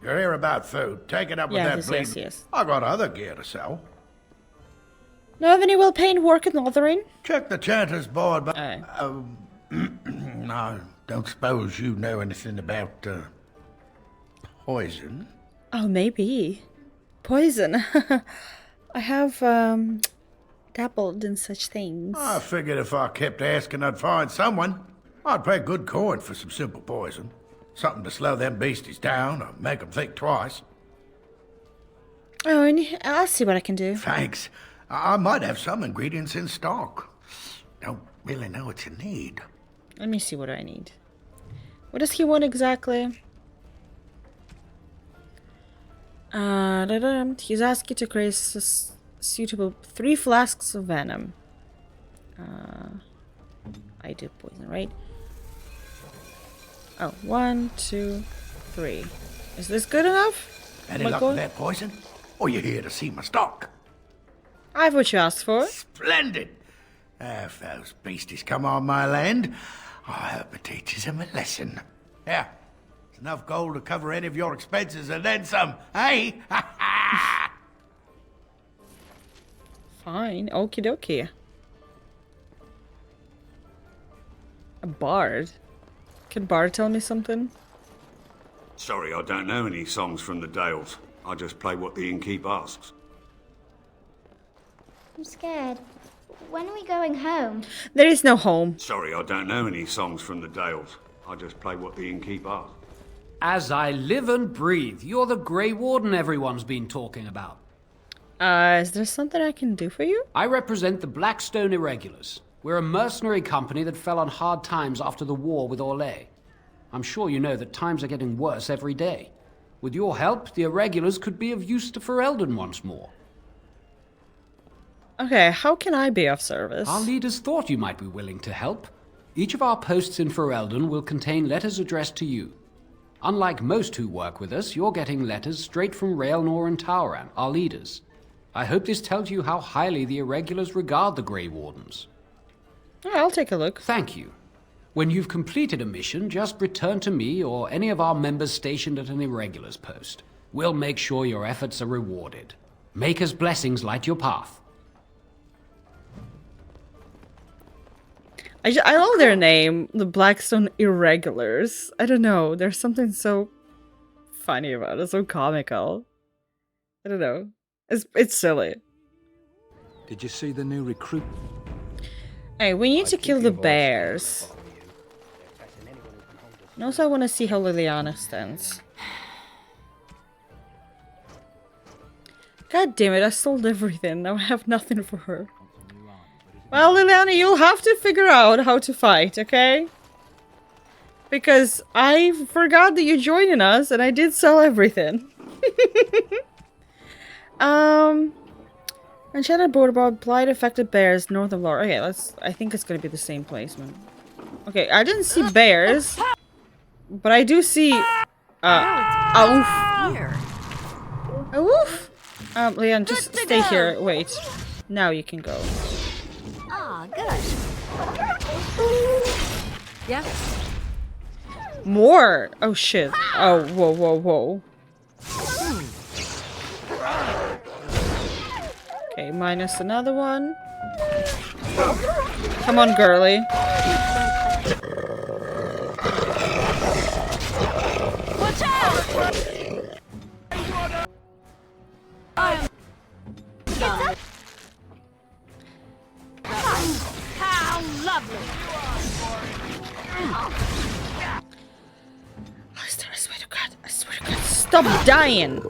You're here about food. Take it up with that bleeding. Yes. I got other gear to sell. Know of any well-paying work in Lothering? Check the Chanter's board, but... I don't suppose you know anything about, poison? Oh, maybe. Poison. I have, dabbled in such things. I figured if I kept asking, I'd find someone. I'd pay good coin for some simple poison. Something to slow them beasties down or make them think twice. Oh, and I'll see what I can do. Thanks. I might have some ingredients in stock. Don't really know what you need. Let me see what I need. What does he want exactly? He's asked you to create suitable 3 flasks of venom. I do poison, right? Oh, 1, 2, 3. Is this good enough? Any luck with that poison? Or you here to see my stock? I have what you asked for. Splendid! If those beasties come on my land, I hope it teaches them a lesson. Yeah, it's enough gold to cover any of your expenses and then some, hey? Fine, okie dokie. A bard? Can Bard tell me something? Sorry, I don't know any songs from the Dales. I just play what the innkeep asks. I'm scared. When are we going home? There is no home. Sorry, I don't know any songs from the Dales. I just play what the innkeep asks. As I live and breathe, you're the Grey Warden everyone's been talking about. Is there something I can do for you? I represent the Blackstone Irregulars. We're a mercenary company that fell on hard times after the war with Orlais. I'm sure you know that times are getting worse every day. With your help, the Irregulars could be of use to Ferelden once more. Okay, how can I be of service? Our leaders thought you might be willing to help. Each of our posts in Ferelden will contain letters addressed to you. Unlike most who work with us, you're getting letters straight from Raelnor and Tauran, our leaders. I hope this tells you how highly the Irregulars regard the Grey Wardens. I'll take a look. Thank you. When you've completed a mission, just return to me or any of our members stationed at an Irregulars post. We'll make sure your efforts are rewarded. Maker's blessings light your path. I love their name, the Blackstone Irregulars. I don't know, there's something so funny about it, so comical. I don't know. It's silly. Did you see the new recruit? Hey, we need to kill the bears. And also I want to see how Liliana stands. God damn it, I sold everything. Now I have nothing for her. Well, Liliana, you'll have to figure out how to fight, okay? Because I forgot that you're joining us and I did sell everything. Enchanted border bar, blight affected bears, north of Lore. Okay, I think it's gonna be the same placement. Okay, I didn't see bears, but I do see. Oof. Oof. Leon, just stay here. Wait. Now you can go. Ah, good. Yeah. More. Oh shit. Oh, whoa, whoa, whoa. Okay, minus another one. Come on, girly. Watch out! How lovely! Alistair, I swear to God. I swear to God. Stop dying!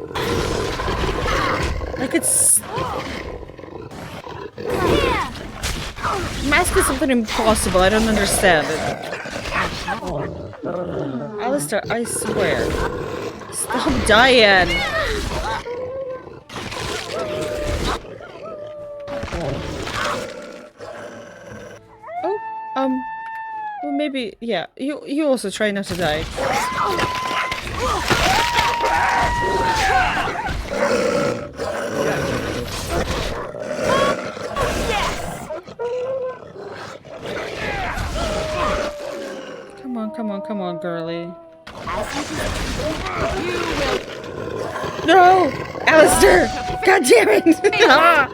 Like it's... I'm asking something impossible. I don't understand it. Alistair, I swear. Stop dying! Oh, well maybe, yeah. You also try not to die. Come on, girly. No! Alistair! God damn it! Ah!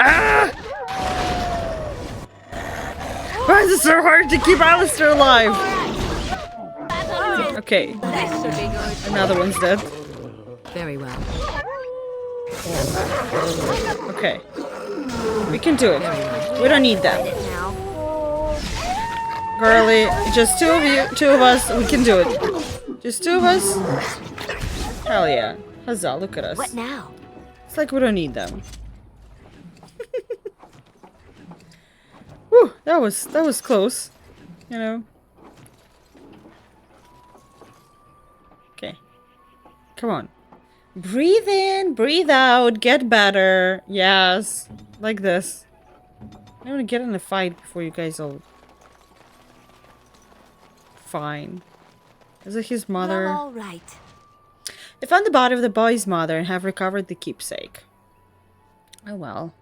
Ah! Why is it so hard to keep Alistair alive? Okay. Another one's dead. Very well. Okay. We can do it. We don't need that. Girly, just two of us, we can do it. Just two of us? Hell yeah. Huzzah, look at us. What now? It's like we don't need them. Whew, that was close. You know. Okay. Come on. Breathe in, breathe out, get better. Yes. Like this. I want to get in a fight before you guys all... Fine. Is it his mother? All right. They found the body of the boy's mother and have recovered the keepsake. Oh well.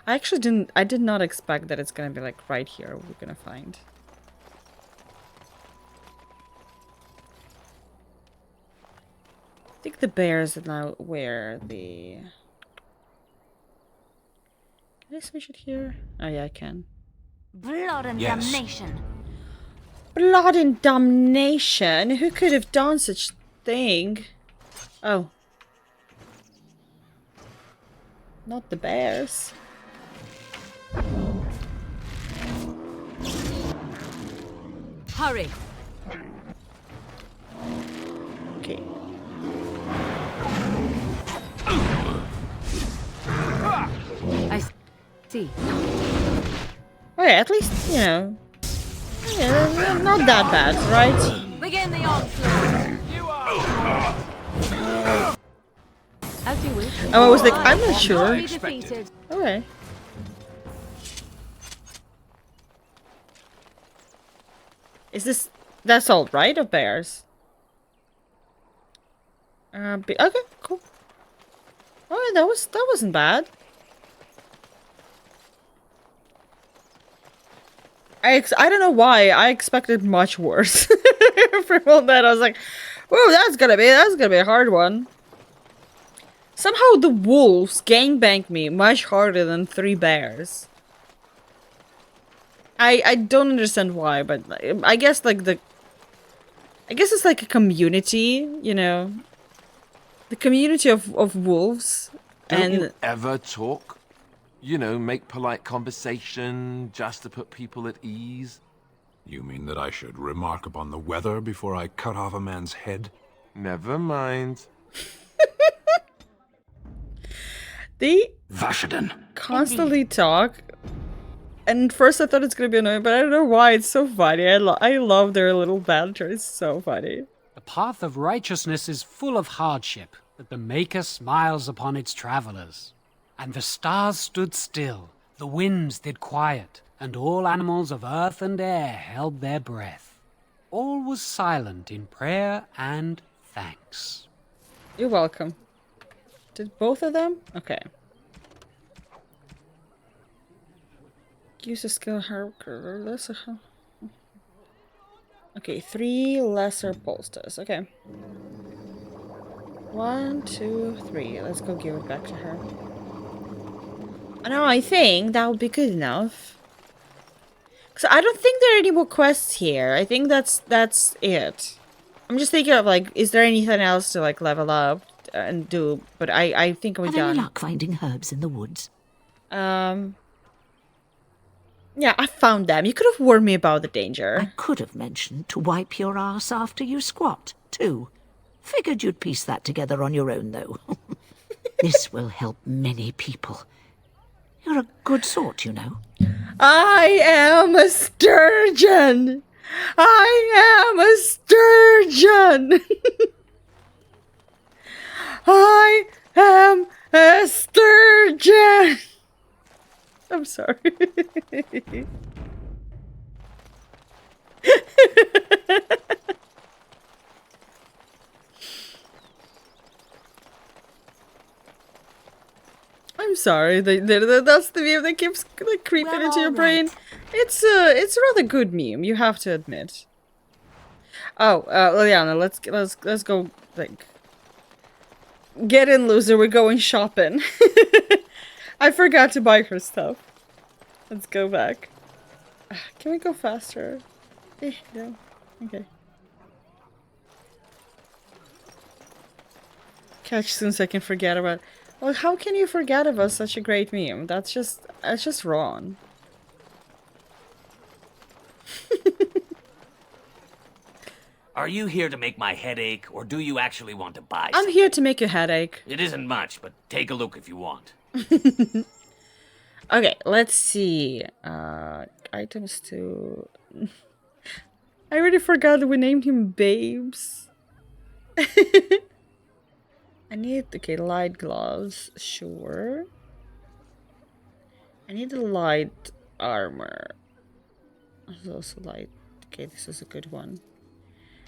I did not expect that it's gonna be like right here we're gonna find. think the bears are now where the... Can I switch it here? Oh yeah, I can. Blood and Yes. damnation. Blood and damnation? Who could have done such thing? Oh. Not the bears. Hurry. Okay. I see. Oh yeah, at least, you know. Yeah, not that bad, right? Begin the onslaught. As you wish. Oh, I was like, I'm not sure. Be defeated. Okay. Is this... That's all, right? Of bears? Okay, cool. Oh, yeah, that wasn't bad. I don't know why I expected much worse from all that. I was like, "Whoa, that's gonna be a hard one." Somehow the wolves gangbanged me much harder than 3 bears. I don't understand why, but I guess like I guess it's like a community, you know, the community of wolves. Don't you ever talk? You know, make polite conversation just to put people at ease. You mean that I should remark upon the weather before I cut off a man's head? Never mind. They Vashaden. constantly talk. And first I thought it's gonna be annoying, but I don't know why. It's so funny. I love their little banter. It's so funny. The path of righteousness is full of hardship, but the Maker smiles upon its travelers. And the stars stood still, the winds did quiet, and all animals of earth and air held their breath. All was silent in prayer and thanks. You're welcome. Did both of them? Okay. Use a skill lesser. Okay, 3 lesser bolsters. Okay. 1, 2, 3. Let's go give it back to her. No, I think that would be good enough. Cause I don't think there are any more quests here. I think that's it. I'm just thinking of like, is there anything else to like level up and do? But I think we're Have done. any luck finding herbs in the woods? Yeah, I found them. You could have warned me about the danger. I could have mentioned to wipe your ass after you squat, too. Figured you'd piece that together on your own, though. This will help many people. You're a good sort, you know. I am a sturgeon! I am a sturgeon! I am a sturgeon! I'm sorry. I'm sorry. That's the meme that keeps like creeping into your brain. It's a rather good meme. You have to admit. Oh, Liliana, let's go. Like, get in, loser. We're going shopping. I forgot to buy her stuff. Let's go back. Can we go faster? No. Okay. Catch soon so I can forget about. Well, how can you forget about such a great meme? That's just wrong. Are you here to make my head ache, or do you actually want to buy I'm here to make a headache. It isn't much, but take a look if you want. Okay, let's see. Items to... I already forgot that we named him Babes. I need... Okay, light gloves. Sure. I need the light armor. This is also light. Okay, this is a good one.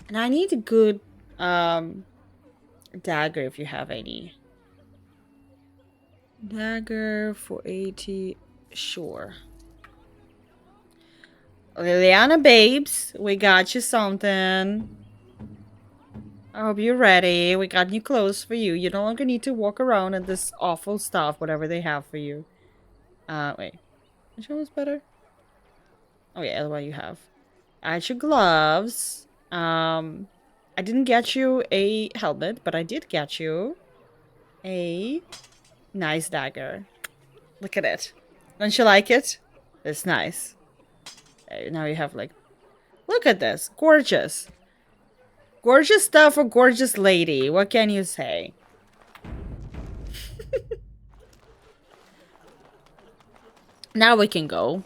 And I need a good dagger if you have any. Dagger for 80. Sure. Liliana Babes, we got you something. I hope you're ready. We got new clothes for you. You no longer need to walk around in this awful stuff, whatever they have for you. Wait. Which one was better? Oh yeah, the one you have. Add your gloves. I didn't get you a helmet, but I did get you a nice dagger. Look at it. Don't you like it? It's nice. Okay, now you have like... Look at this. Gorgeous. Gorgeous stuff for gorgeous lady. What can you say? Now we can go.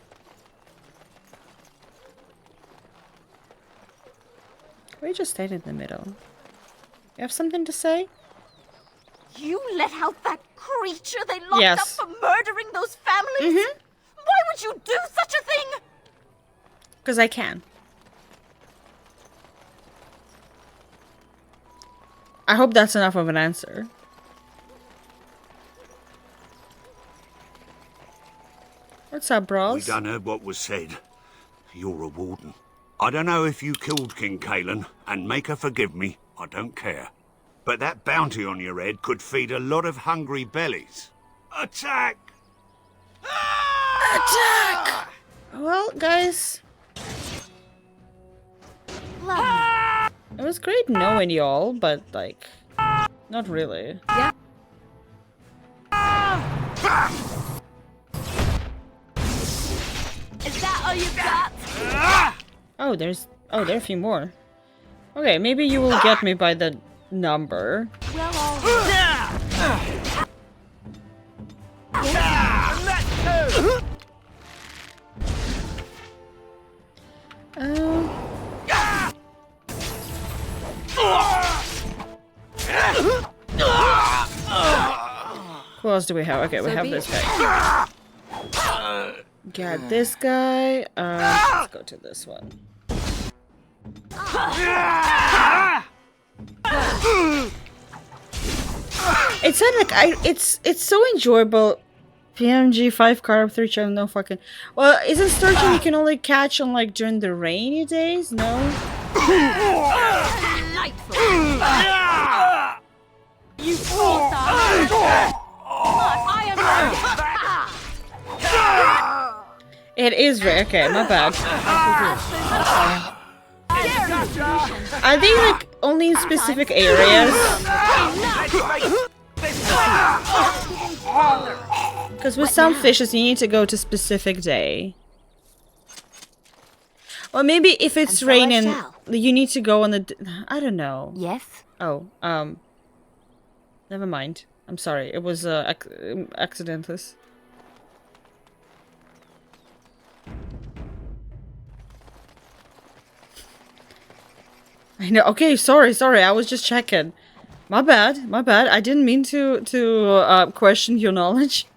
We just stayed in the middle. You have something to say? You let out that creature they locked Yes. up for murdering those families? Why would you do such a thing? Because I can. I hope that's enough of an answer. What's up, bros? We done heard what was said. You're a warden. I don't know if you killed King Kalen, and make her forgive me, I don't care. But that bounty on your head could feed a lot of hungry bellies. Attack! Attack! Well, guys. It was great knowing y'all, but, like, not really. Yeah. Is that all you got? Oh, there are a few more. Okay, maybe you will get me by the number. Who else do we have? Okay, we have this guy. Got this guy. Let's go to this one. It said like it's so enjoyable. PMG 5 carb 3 channel, no fucking. Well, isn't sturgeon you can only catch on like during the rainy days? No. You thought It is very okay. My bad. I think like only in specific areas. Because with some fishes you need to go to specific day. Or maybe if it's raining, you need to go on the... I don't know. Yes? Oh, never mind. I'm sorry. It was accidental. I know. Okay, sorry. I was just checking. My bad. I didn't mean to question your knowledge.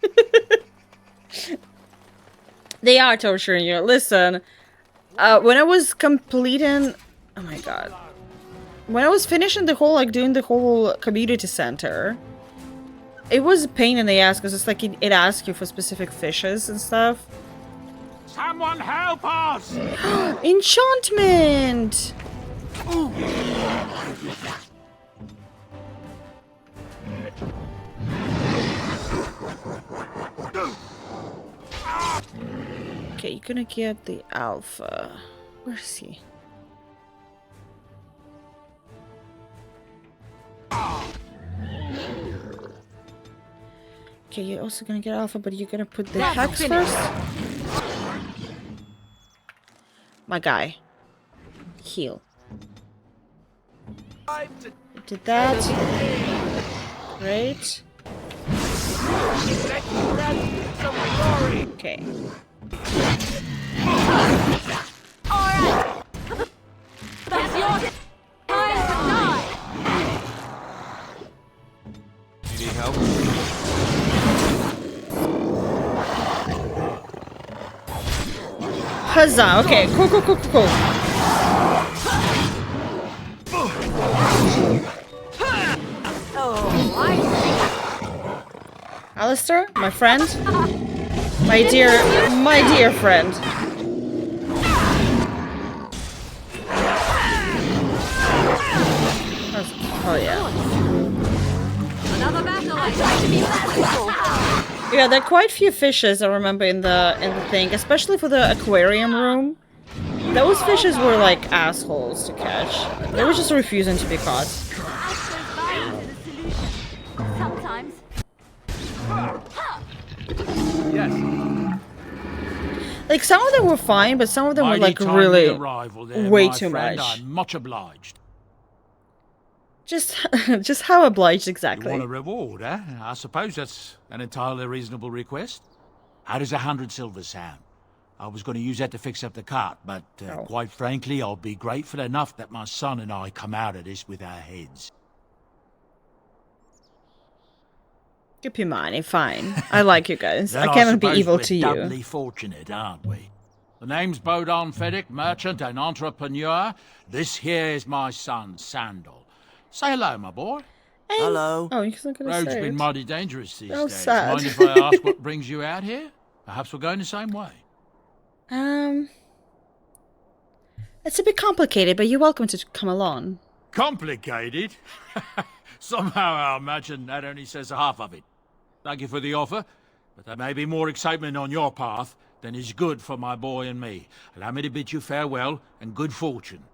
They are torturing you. Listen, when I was completing... Oh my god. When I was finishing the whole, like, doing the whole community center, it was a pain in the ass, because it's like it asks you for specific fishes and stuff. Someone help us! Enchantment! Okay, you're gonna get the alpha. Where is he? Okay, you're also gonna get alpha, but you're gonna put the hex first? My guy. Heal. Did that. Great. Okay. Alright! That's your time to die! Do you need help? Huzzah! Okay, cool. Alistair, my friend. My dear friend. Oh yeah. Another battle I tried to be flexible. Yeah, there are quite a few fishes I remember in the thing, especially for the aquarium room. Those fishes were like assholes to catch. They were just refusing to be caught. Sometimes. Yes. Like some of them were fine, but some of them were Mighty like timely really arrival there, way my too friend. much. I'm much obliged. Just how obliged You exactly? want a reward, eh? I suppose that's an entirely reasonable request. How does 100 silver sound? I was going to use that to fix up the cart, but quite frankly, I'll be grateful enough that my son and I come out of this with our heads. Give you money, fine. I like you guys. Then I cannot be suppose evil we're to you. doubly fortunate, aren't we? The name's Bodon Feddick, merchant and entrepreneur. This here is my son, Sandal. Say hello, my boy. Hello. Oh, you're not gonna Road's say been it. mighty dangerous these Oh, days. sad. Mind if I ask what brings you out here? Perhaps we're going the same way. It's a bit complicated, but you're welcome to come along. Complicated? Somehow I imagine that only says half of it. Thank you for the offer, but there may be more excitement on your path than is good for my boy and me. Allow me to bid you farewell and good fortune.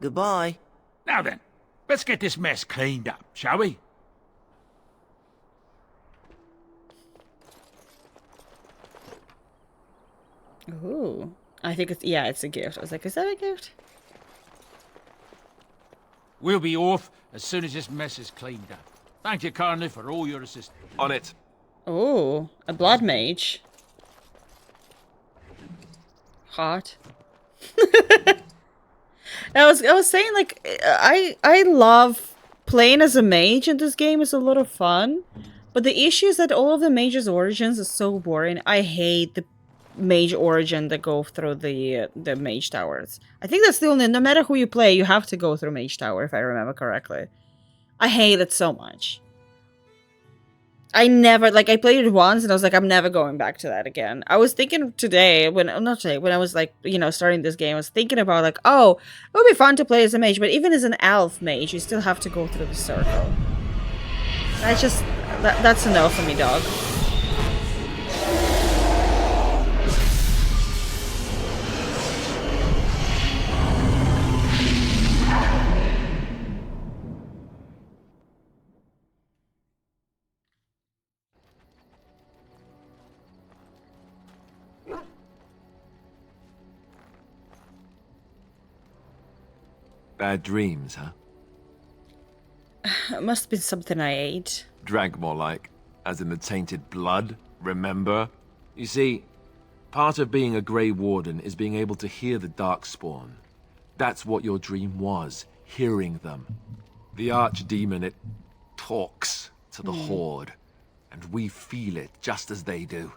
Goodbye. Now then, let's get this mess cleaned up, shall we? Ooh. I think it's a gift. I was like, is that a gift? We'll be off as soon as this mess is cleaned up. Thank you kindly for all your assistance. On it. Oh, a blood mage. Hot. I was saying, like, I love playing as a mage in this game. Is a lot of fun, but the issue is that all of the mage's origins is so boring. I hate the mage origin that go through the mage towers. I think that's the only, no matter who you play, you have to go through mage tower, if I remember correctly. I hate it so much. I never, like, I played it once and I was like, I'm never going back to that again. I was thinking today, when I was like, you know, starting this game, I was thinking about like, oh, it would be fun to play as a mage, but even as an elf mage, you still have to go through the circle. That's a no for me, dog. Bad dreams, huh? It must have been something I ate. Drank more like, as in the tainted blood, remember? You see, part of being a Grey Warden is being able to hear the Darkspawn. That's what your dream was, hearing them. The Archdemon, it talks to the Horde, and we feel it just as they do.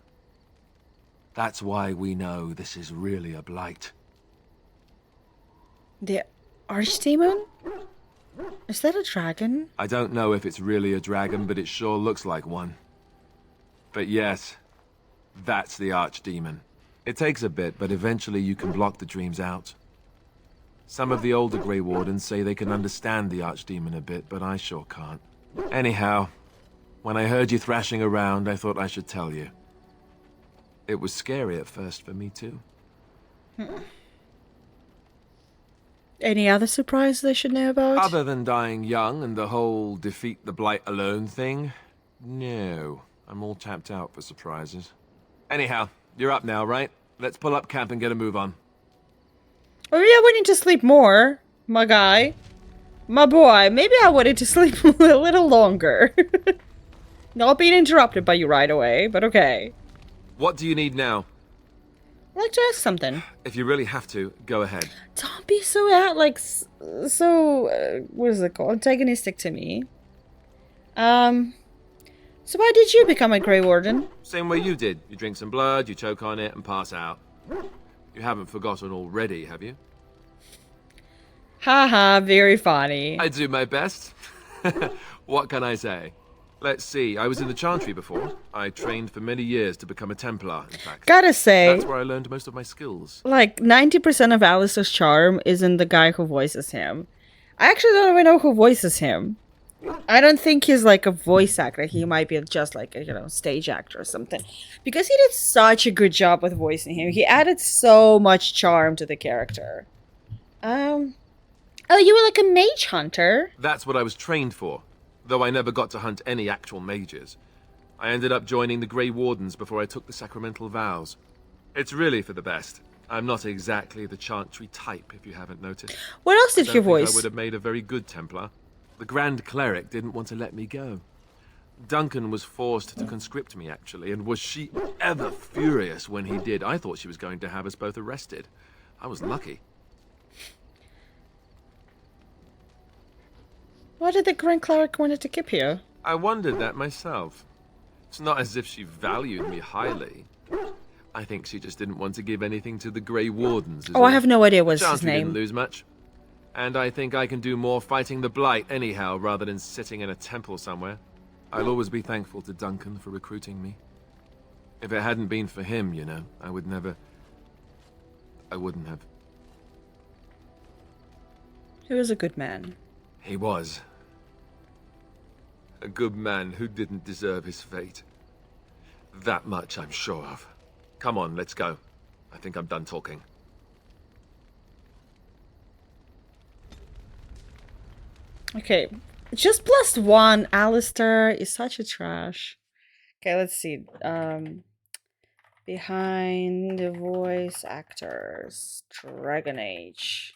That's why we know this is really a blight. The Archdemon? Is that a dragon? I don't know if it's really a dragon, but it sure looks like one. But yes, that's the Archdemon. It takes a bit, but eventually you can block the dreams out. Some of the older Grey Wardens say they can understand the Archdemon a bit, but I sure can't. Anyhow, when I heard you thrashing around, I thought I should tell you. It was scary at first for me, too. Any other surprise they should know about? Other than dying young and the whole defeat the Blight alone thing? No. I'm all tapped out for surprises. Anyhow, you're up now, right? Let's pull up camp and get a move on. Oh yeah, we need to sleep more, my guy. My boy, maybe I wanted to sleep a little longer. Not being interrupted by you right away, but okay. What do you need now? I'd like to ask something. If you really have to, go ahead. Don't be so what is it called? Antagonistic to me. So why did you become a Grey Warden? Same way you did. You drink some blood, you choke on it, and pass out. You haven't forgotten already, have you? Haha, very funny. I do my best. What can I say? Let's see, I was in the Chantry before. I trained for many years to become a Templar, in fact. Gotta say, that's where I learned most of my skills. Like, 90% of Alistair's charm is in the guy who voices him. I actually don't even know who voices him. I don't think he's like a voice actor. He might be just like a, stage actor or something. Because he did such a good job with voicing him. He added so much charm to the character. Oh, you were like a mage hunter. That's what I was trained for, though I never got to hunt any actual mages. I ended up joining the Grey Wardens before I took the sacramental vows. It's really for the best. I'm not exactly the Chantry type, if you haven't noticed. What else did he voice? I would have made a very good Templar. The Grand Cleric didn't want to let me go. Duncan was forced to conscript me, actually, and was she ever furious when he did. I thought she was going to have us both arrested. I was lucky. Why did the Grand Cleric want to keep you? I wondered that myself. It's not as if she valued me highly. I think she just didn't want to give anything to the Grey Wardens. Oh, I have no idea what's his Chantry name. didn't lose much. And I think I can do more fighting the Blight anyhow, rather than sitting in a temple somewhere. I'll always be thankful to Duncan for recruiting me. If it hadn't been for him, you know, I wouldn't have. He was a good man. He was. A good man who didn't deserve his fate. That much I'm sure of. Come on, let's go. I think I'm done talking. Okay, just +1. Alistair is such a trash. Okay, let's see. Behind the voice actors, Dragon Age.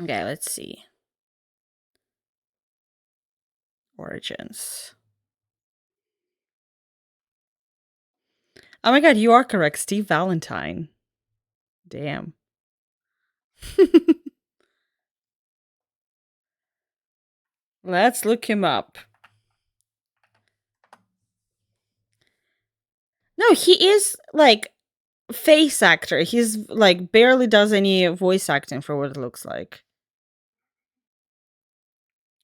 Okay, let's see. Origins. Oh my god, you are correct. Steve Valentine. Damn. Let's look him up. No, he is like face actor. He's like barely does any voice acting for what it looks like.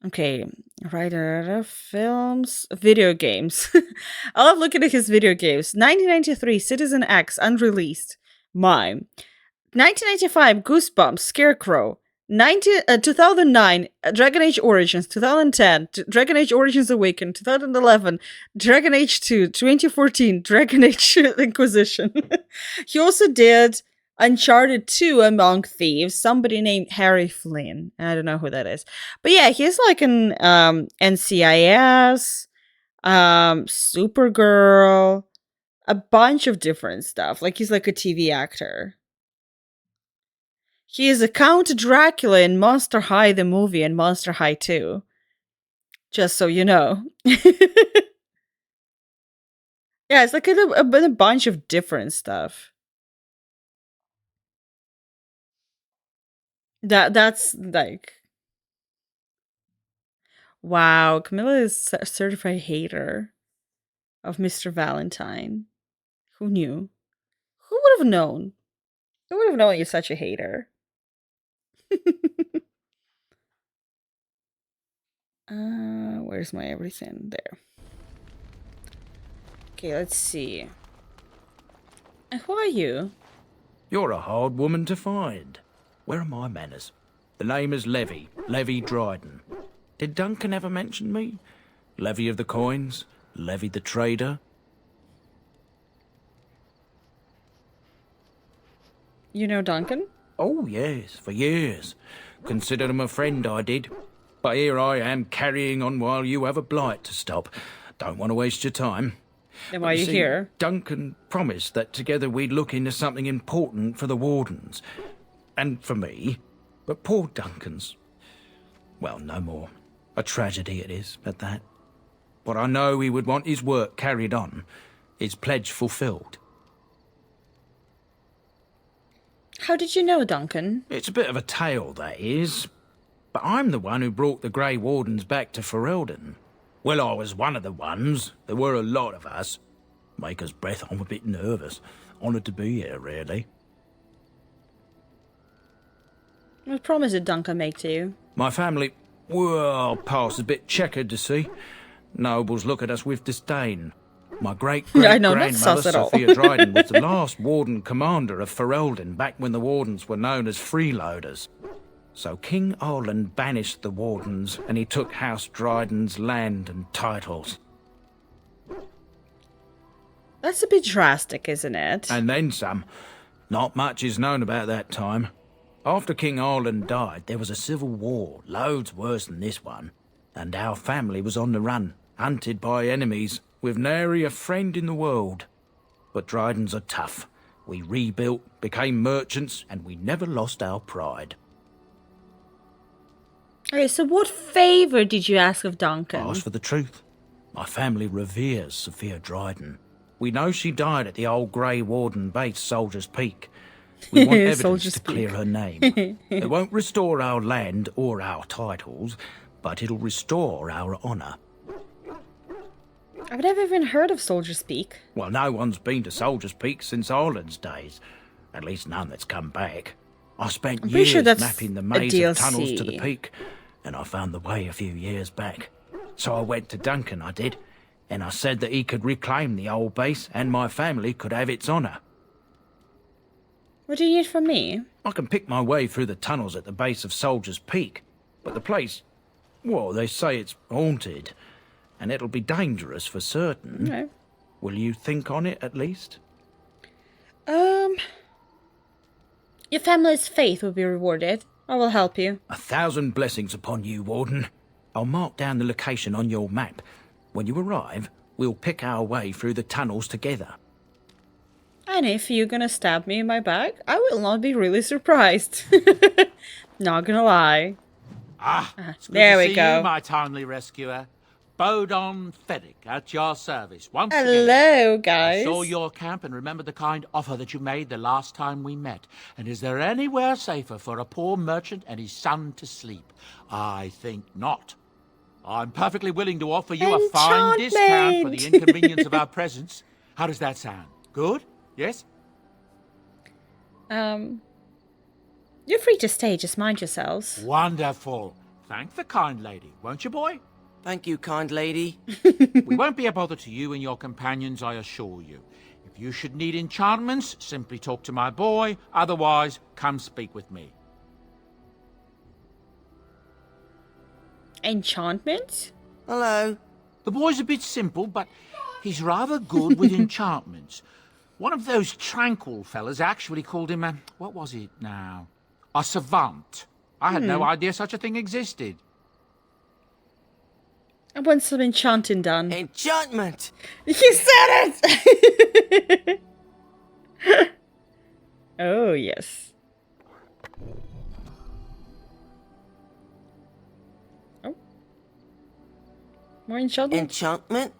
Okay, writer of films, video games. I love looking at his video games. 1993, Citizen X, unreleased. Mime. 1995, Goosebumps, Scarecrow. 2009, Dragon Age Origins. 2010, Dragon Age Origins Awakened. 2011, Dragon Age 2. 2014, Dragon Age Inquisition. He also did Uncharted 2 Among Thieves. Somebody named Harry Flynn. I don't know who that is. But yeah, he's like an NCIS, Supergirl, a bunch of different stuff. Like he's like a TV actor. He is a Count Dracula in Monster High the movie and Monster High 2. Just so you know. Yeah, it's like a bunch of different stuff. That's like... Wow, Camilla is a certified hater of Mr. Valentine. Who knew? Who would have known? Who would have known you're such a hater? Where's my everything? There. Okay, let's see. Who are you? You're a hard woman to find. Where are my manners? The name is Levy Dryden. Did Duncan ever mention me? Levy of the coins? Levy the trader? You know Duncan? Oh, yes, for years. Considered him a friend, I did. But here I am carrying on while you have a blight to stop. Don't want to waste your time. Then why are you here? Duncan promised that together we'd look into something important for the Wardens. And for me. But poor Duncan's... well, no more. A tragedy it is, at that. But I know he would want his work carried on. His pledge fulfilled. How did you know Duncan? It's a bit of a tale, that is. But I'm the one who brought the Grey Wardens back to Ferelden. Well, I was one of the ones. There were a lot of us. Maker's breath, I'm a bit nervous. Honoured to be here, really. What promise did Duncan make to you? My family, well, past a bit checkered to see. Nobles look at us with disdain. My I know, not great-great-grandmother, sus at all. Sophia Dryden, was the last warden commander of Ferelden back when the wardens were known as freeloaders. So King Arland banished the wardens, and he took House Dryden's land and titles. That's a bit drastic, isn't it? And then some. Not much is known about that time. After King Arland died, there was a civil war, loads worse than this one. And our family was on the run, hunted by enemies, with nary a friend in the world. But Drydens are tough. We rebuilt, became merchants, and we never lost our pride. Okay, so what favor did you ask of Duncan? I asked for the truth. My family reveres Sophia Dryden. We know she died at the old Grey Warden base, Soldier's Peak. We want evidence Soldier's to clear Peak. her name. It won't restore our land or our titles, but it'll restore our honour. I've never even heard of Soldier's Peak. Well, no one's been to Soldier's Peak since Ireland's days. At least none that's come back. I spent I'm pretty sure years that's mapping the a maze of tunnels to the DLC. peak, and I found the way a few years back. So I went to Duncan, I did, and I said that he could reclaim the old base and my family could have its honour. What do you need from me? I can pick my way through the tunnels at the base of Soldier's Peak, but the place, well, they say it's haunted, and it'll be dangerous for certain. No. Will you think on it at least? Your family's faith will be rewarded. I will help you. 1,000 blessings upon you, Warden. I'll mark down the location on your map. When you arrive, we'll pick our way through the tunnels together. And if you're gonna stab me in my back, I will not be really surprised. Not gonna lie. It's good there to we see go. you, my timely rescuer. Bodon Feddick at your service. Once Hello, again, guys. I saw your camp and remember the kind offer that you made the last time we met. And is there anywhere safer for a poor merchant and his son to sleep? I think not. I'm perfectly willing to offer you a fine discount for the inconvenience of our presence. How does that sound? Good? Yes? You're free to stay, just mind yourselves. Wonderful. Thank the kind lady, won't you, boy? Thank you, kind lady. We won't be a bother to you and your companions, I assure you. If you should need enchantments, simply talk to my boy. Otherwise, come speak with me. Enchantment? Hello. The boy's a bit simple, but he's rather good with enchantments. One of those tranquil fellas actually called him a... what was it now? A savant. I had no idea such a thing existed. I want some enchanting done. Enchantment! You said it! Oh, yes. Oh. More enchantment? Enchantment?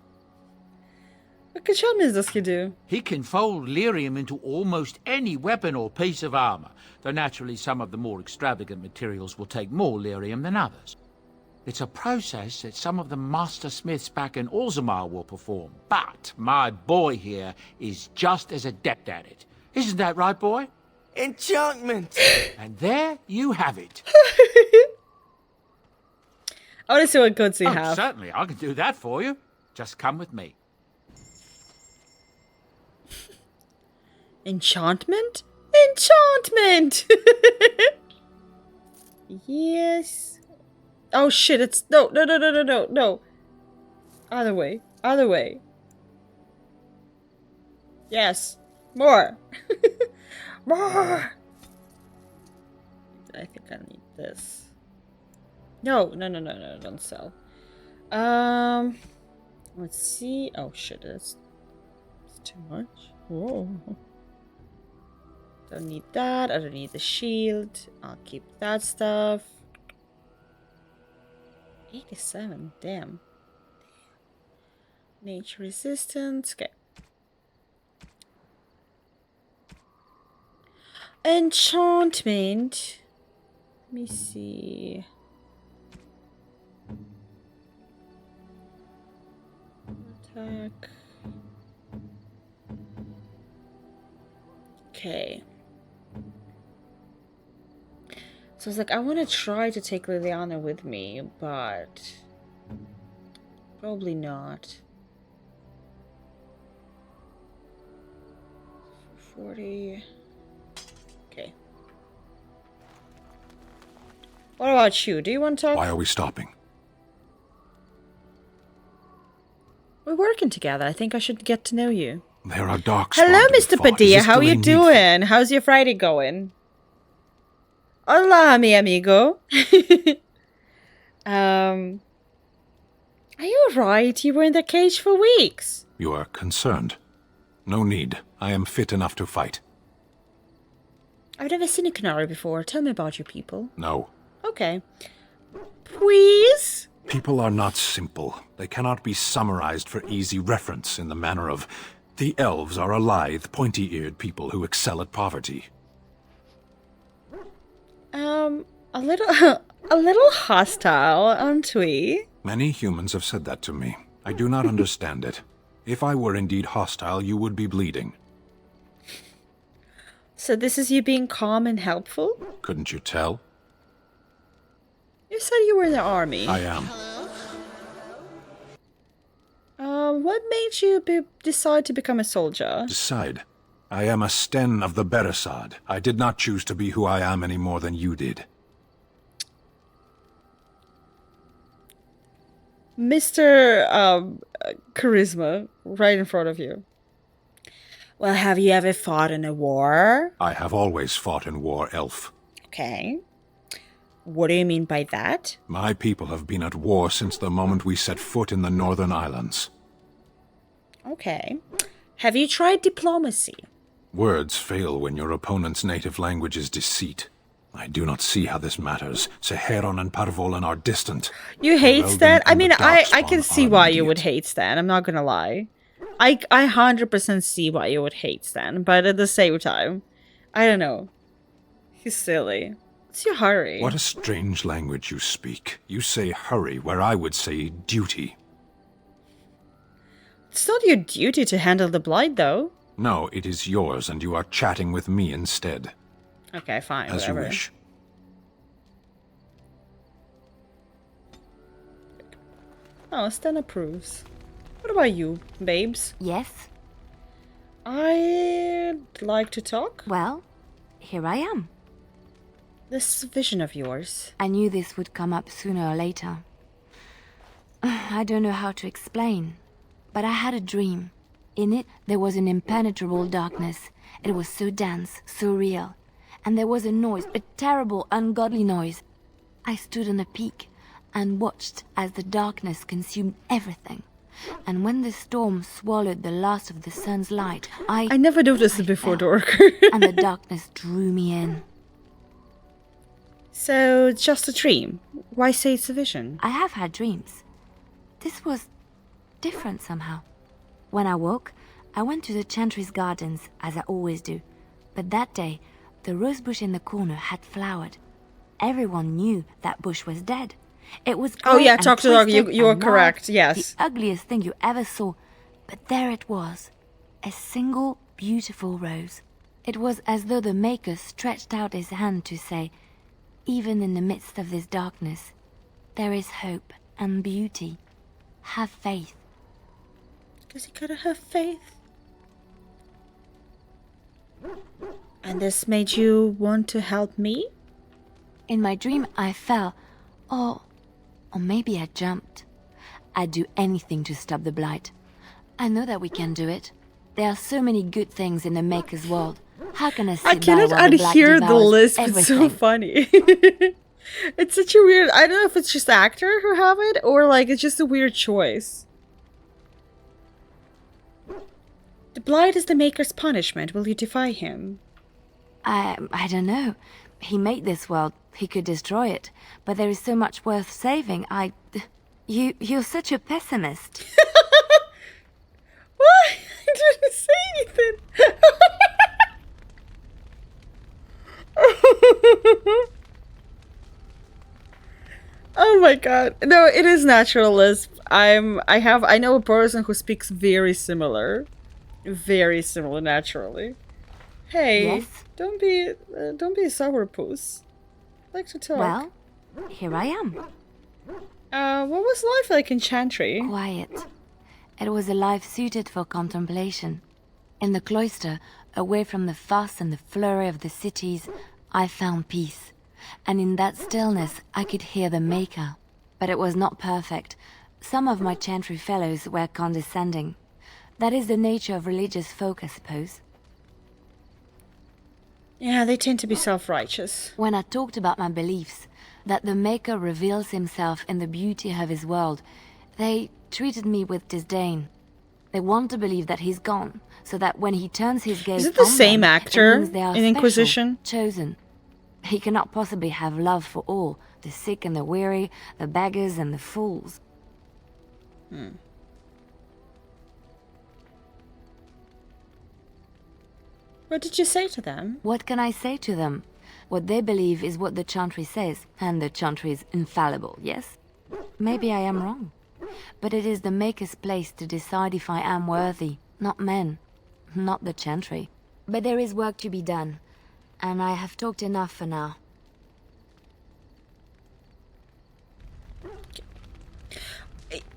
What enchantments does he do? He can fold lyrium into almost any weapon or piece of armor, though naturally some of the more extravagant materials will take more lyrium than others. It's a process that some of the master smiths back in Orzammar will perform, but my boy here is just as adept at it. Isn't that right, boy? Enchantment! And there you have it. I want to see what goods you have. Certainly, I can do that for you. Just come with me. Enchantment? Enchantment! Yes. Oh shit, it's... No. Other way. Other way. Yes. More. More. I think I need this. No, don't sell. Let's see. Oh shit, it's too much. Whoa. Don't need that. I don't need the shield. I'll keep that stuff. 87, damn. Nature resistance. Okay. Enchantment. Let me see. Attack. Okay. So I was like, I want to try to take Liliana with me, but probably not. 40. Okay. What about you? Do you want to talk? Why are we stopping? We're working together. I think I should get to know you. There are dark Hello, spawn to be Mr. fought. Is Padilla. this How you delay needful? doing? How's your Friday going? Hola, mi amigo. Are you alright? You were in the cage for weeks. You are concerned. No need. I am fit enough to fight. I've never seen a canary before. Tell me about your people. No. Okay. Please? People are not simple. They cannot be summarized for easy reference in the manner of, the elves are a lithe, pointy-eared people who excel at poverty. A little hostile, aren't we? Many humans have said that to me. I do not understand it. If I were indeed hostile, you would be bleeding. So this is you being calm and helpful? Couldn't you tell? You said you were in the army. I am. What made you decide to become a soldier? Decide. I am a Sten of the Beresad. I did not choose to be who I am any more than you did. Mr. Charisma, right in front of you. Well, have you ever fought in a war? I have always fought in war, elf. Okay. What do you mean by that? My people have been at war since the moment we set foot in the Northern Islands. Okay. Have you tried diplomacy? Words fail when your opponent's native language is deceit. I do not see how this matters. Seheron and Parvolan are distant. You hate Ferelden Stan? I and the mean, I Darkspawn can see are why you immediate. would hate Stan. I'm not gonna lie. I 100% see why you would hate Stan, but at the same time, I don't know. He's silly. What's your hurry? What a strange language you speak. You say hurry where I would say duty. It's not your duty to handle the blight, though. No, it is yours, and you are chatting with me instead. Okay, fine. As whatever. you wish. Oh, Stan approves. What about you, babes? Yes? I'd like to talk. Well, here I am. This vision of yours. I knew this would come up sooner or later. I don't know how to explain, but I had a dream. In it, there was an impenetrable darkness. It was so dense, so real. And there was a noise, a terrible, ungodly noise. I stood on a peak and watched as the darkness consumed everything. And when the storm swallowed the last of the sun's light, I never noticed it before, Dork. and the darkness drew me in. So, it's just a dream. Why say it's a vision? I have had dreams. This was different somehow. When I woke, I went to the Chantry's gardens, as I always do. But that day, the rose bush in the corner had flowered. Everyone knew that bush was dead. It was Oh grey yeah, and talk to dog. twisted You are and correct. gnarled, Yes. the ugliest thing you ever saw. But there it was, a single beautiful rose. It was as though the Maker stretched out his hand to say, even in the midst of this darkness, there is hope and beauty. Have faith. Does he gotta have faith? And this made you want to help me? In my dream, I fell, or maybe I jumped. I'd do anything to stop the blight. I know that we can do it. There are so many good things in the Maker's world. How can I sit I by cannot while the blight adhere the devours list. It's so everything? funny. It's such a weird. I don't know if it's just the actor who have it or like it's just a weird choice. The blight is the Maker's punishment. Will you defy him? I don't know. He made this world. He could destroy it. But there is so much worth saving. You're such a pessimist. What? I didn't say anything. Oh my god. No, it is natural lisp. I know a person who speaks very similar naturally. Hey, Yes? don't be a sourpuss. I like to talk. Well, here I am. What was life like in Chantry? Quiet. It was a life suited for contemplation. In the cloister, away from the fuss and the flurry of the cities, I found peace. And in that stillness, I could hear the Maker. But it was not perfect. Some of my chantry fellows were condescending. That is the nature of religious folk, I suppose. Yeah, they tend to be self-righteous. When I talked about my beliefs, that the Maker reveals himself in the beauty of his world, they treated me with disdain. They want to believe that he's gone, so that when he turns his gaze Is it the on same them, actor it means they are in Inquisition? special, chosen. He cannot possibly have love for all, the sick and the weary, the beggars and the fools. What did you say to them? What can I say to them? What they believe is what the chantry says, and the chantry is infallible, yes? Maybe I am wrong. But it is the Maker's place to decide if I am worthy, not men, not the chantry. But there is work to be done, and I have talked enough for now.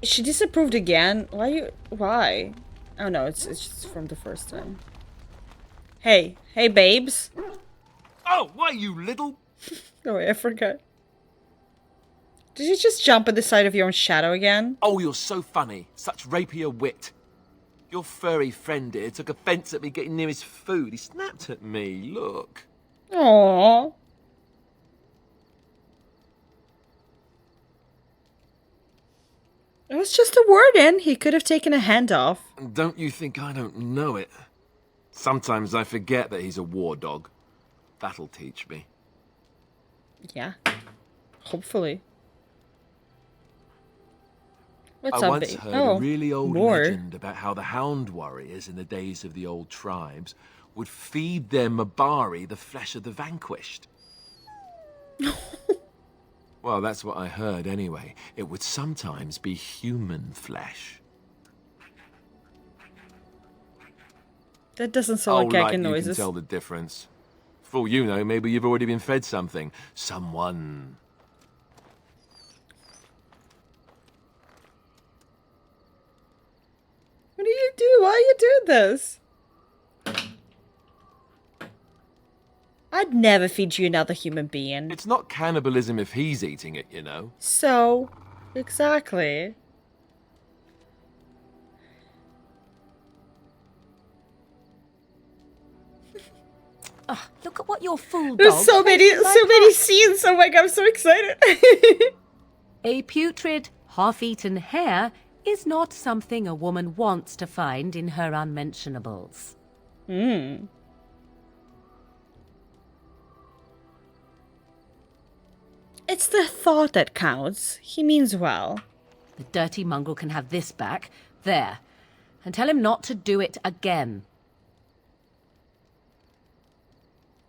She disapproved again? Why? Oh no, it's just from the first time. Hey, babes. Oh, why, you little... Oh wait, I forgot. Did you just jump at the sight of your own shadow again? Oh, you're so funny. Such rapier wit. Your furry friend here took offence at me getting near his food. He snapped at me, look. Aww. It was just a word in. He could have taken a hand off. Don't you think I don't know it? Sometimes I forget that he's a war dog. That'll teach me. Yeah. Hopefully. What's I up, once babe? heard Oh, a really old more. legend about how the hound warriors in the days of the old tribes would feed their Mabari the flesh of the vanquished. Well, that's what I heard anyway. It would sometimes be human flesh. That doesn't sound like gagging You noises. can tell the difference. For all you know, maybe you've already been fed something. Someone. What do you do? Why are you doing this? I'd never feed you another human being. It's not cannibalism if he's eating it, you know. So, exactly. Oh, look at what your fool dog... There's so many scenes. Oh my god, I'm so excited. A putrid, half-eaten hare is not something a woman wants to find in her unmentionables. It's the thought that counts. He means well. The dirty mongrel can have this back. There. And tell him not to do it again.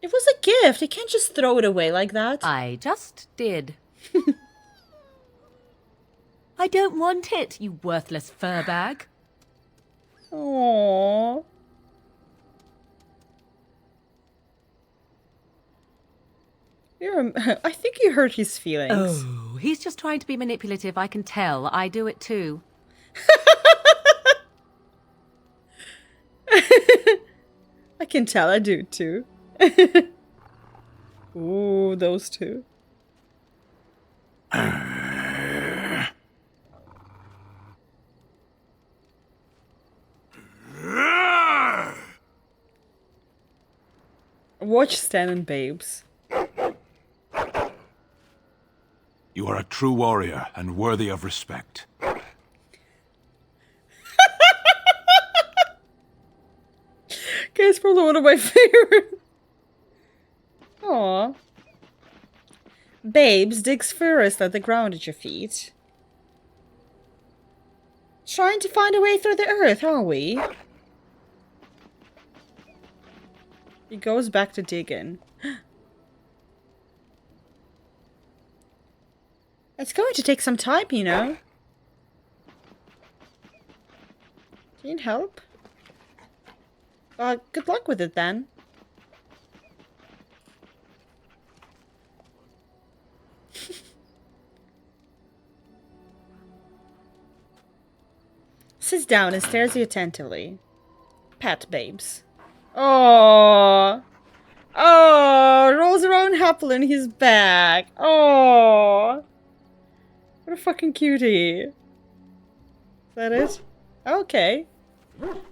It was a gift. He can't just throw it away like that. I just did. I don't want it, you worthless fur bag. Aww. I think you hurt his feelings. Oh, he's just trying to be manipulative. I can tell. I do it too. I can tell I do too. Ooh, those two. Watch Stan and Babes. You are a true warrior and worthy of respect. Guys, probably one of my favorites. Aww. Babes digs first at the ground at your feet. Trying to find a way through the earth, are we? He goes back to digging. It's going to take some time, you know. Do you need help? Good luck with it then. Sits down and stares at you attentively. pet babes. Oh, rolls around happily on his back. Oh, what a fucking cutie. Is that it? Okay.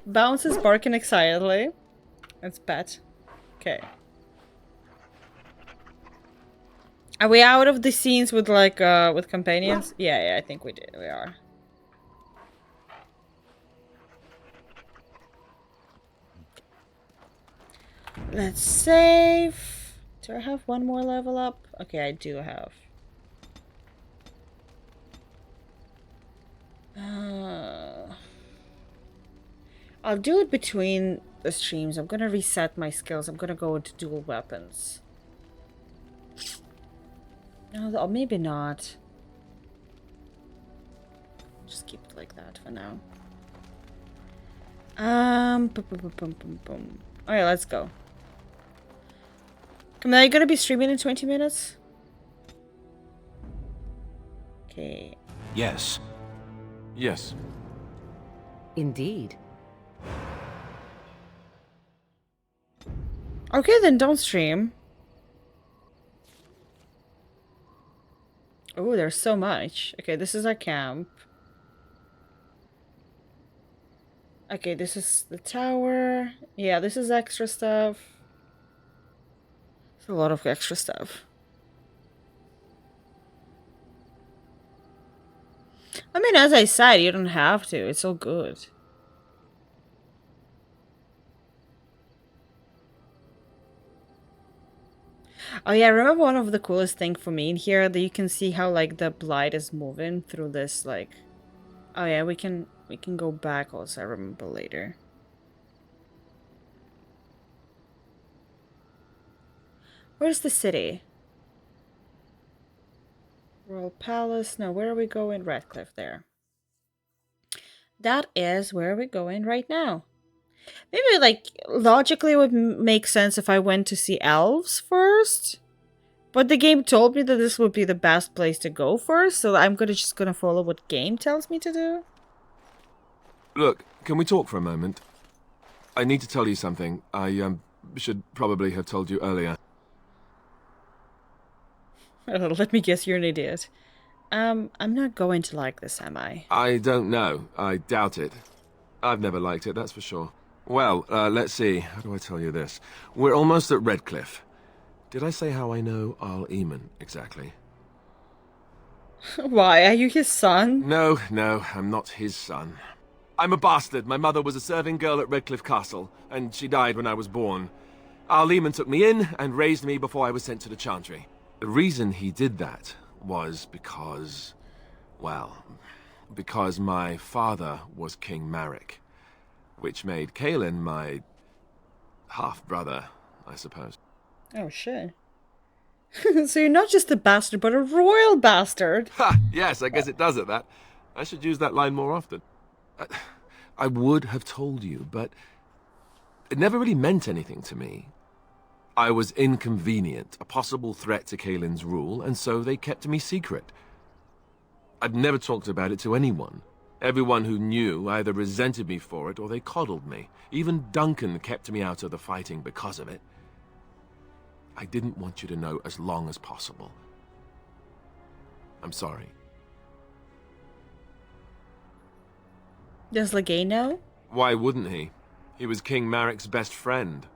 Bounces, barking excitedly. That's pet. Okay. Are we out of the scenes with like with companions? Yeah, I think we are. Let's save. Do I have one more level up? Okay, I do have. I'll do it between the streams. I'm gonna reset my skills. I'm gonna go into dual weapons. No, or maybe not. Just keep it like that for now. Alright, let's go. Come on, are you gonna be streaming in 20 minutes? Okay. Yes. Yes. Indeed. Okay, then don't stream. Oh, there's so much. Okay, this is our camp. Okay, this is the tower. Yeah, this is extra stuff. There's a lot of extra stuff. I mean, as I said, you don't have to. It's all good. Oh yeah, I remember one of the coolest thing for me in here that you can see how like the blight is moving through this like. Oh yeah, we can go back also. I remember later. Where's the city? Royal Palace. No, where are we going? Redcliffe there. That is where we're going right now. Maybe, like, logically it would make sense if I went to see elves first. But the game told me that this would be the best place to go first, so I'm just gonna follow what game tells me to do. Look, can we talk for a moment? I need to tell you something. I should probably have told you earlier. Let me guess, you're an idiot. I'm not going to like this, am I? I don't know. I doubt it. I've never liked it, that's for sure. Well, let's see. How do I tell you this? We're almost at Redcliffe. Did I say how I know Arl Eamon exactly? Why? Are you his son? No, I'm not his son. I'm a bastard. My mother was a serving girl at Redcliffe Castle, and she died when I was born. Arl Eamon took me in and raised me before I was sent to the Chantry. The reason he did that was because, well, because my father was King Marek, which made Kaelin my half-brother, I suppose. Oh, shit. So you're not just a bastard, but a royal bastard. Ha! Yes, I guess it does it, that. I should use that line more often. I would have told you, but it never really meant anything to me. I was inconvenient, a possible threat to Kaelin's rule, and so they kept me secret. I'd never talked about it to anyone. Everyone who knew either resented me for it or they coddled me. Even Duncan kept me out of the fighting because of it. I didn't want you to know as long as possible. I'm sorry. Does Legay know? Why wouldn't he? He was King Marek's best friend.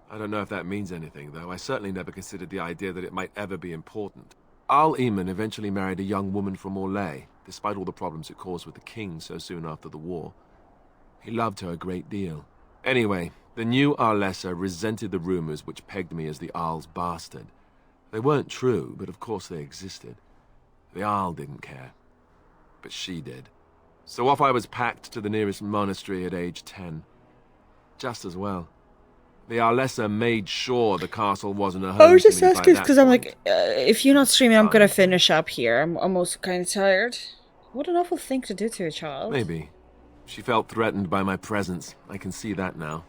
I don't know if that means anything, though. I certainly never considered the idea that it might ever be important. Arl Eamon eventually married a young woman from Orlais, despite all the problems it caused with the king so soon after the war. He loved her a great deal. Anyway, the new Arlessa resented the rumors which pegged me as the Arl's bastard. They weren't true, but of course they existed. The Arl didn't care, but she did. So off I was packed to the nearest monastery at age 10. Just as well. The Arlessa made sure the castle wasn't a home I was just to me by asking that because I'm point. like, if you're not streaming, I'm gonna finish up here. I'm also kind of tired. What an awful thing to do to a child. Maybe. She felt threatened by my presence. I can see that now.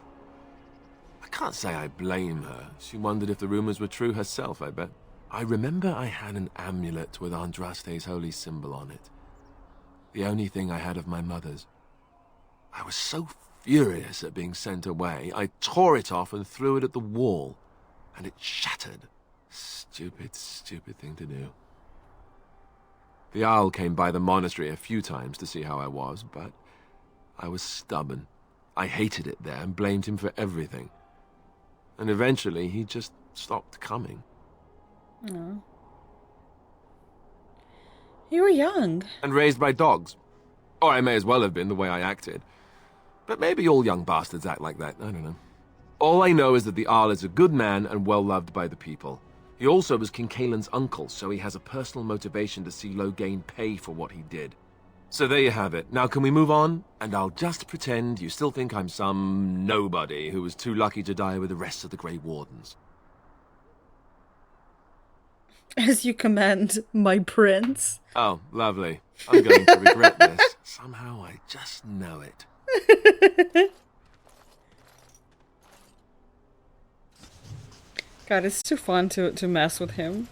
I can't say I blame her. She wondered if the rumors were true herself, I bet. I remember I had an amulet with Andraste's holy symbol on it. The only thing I had of my mother's. I was so Furious at being sent away, I tore it off and threw it at the wall, and it shattered. Stupid, stupid thing to do. The owl came by the monastery a few times to see how I was, but I was stubborn. I hated it there and blamed him for everything. And eventually he just stopped coming. Oh. You were young. And raised by dogs. Or I may as well have been, the way I acted. But maybe all young bastards act like that, I don't know. All I know is that the Arl is a good man and well-loved by the people. He also was King Kaelin's uncle, so he has a personal motivation to see Loghain pay for what he did. So there you have it. Now can we move on? And I'll just pretend you still think I'm some nobody who was too lucky to die with the rest of the Grey Wardens. As you command, my prince. Oh, lovely. I'm going to regret this. Somehow I just know it. God, it's too fun to mess with him.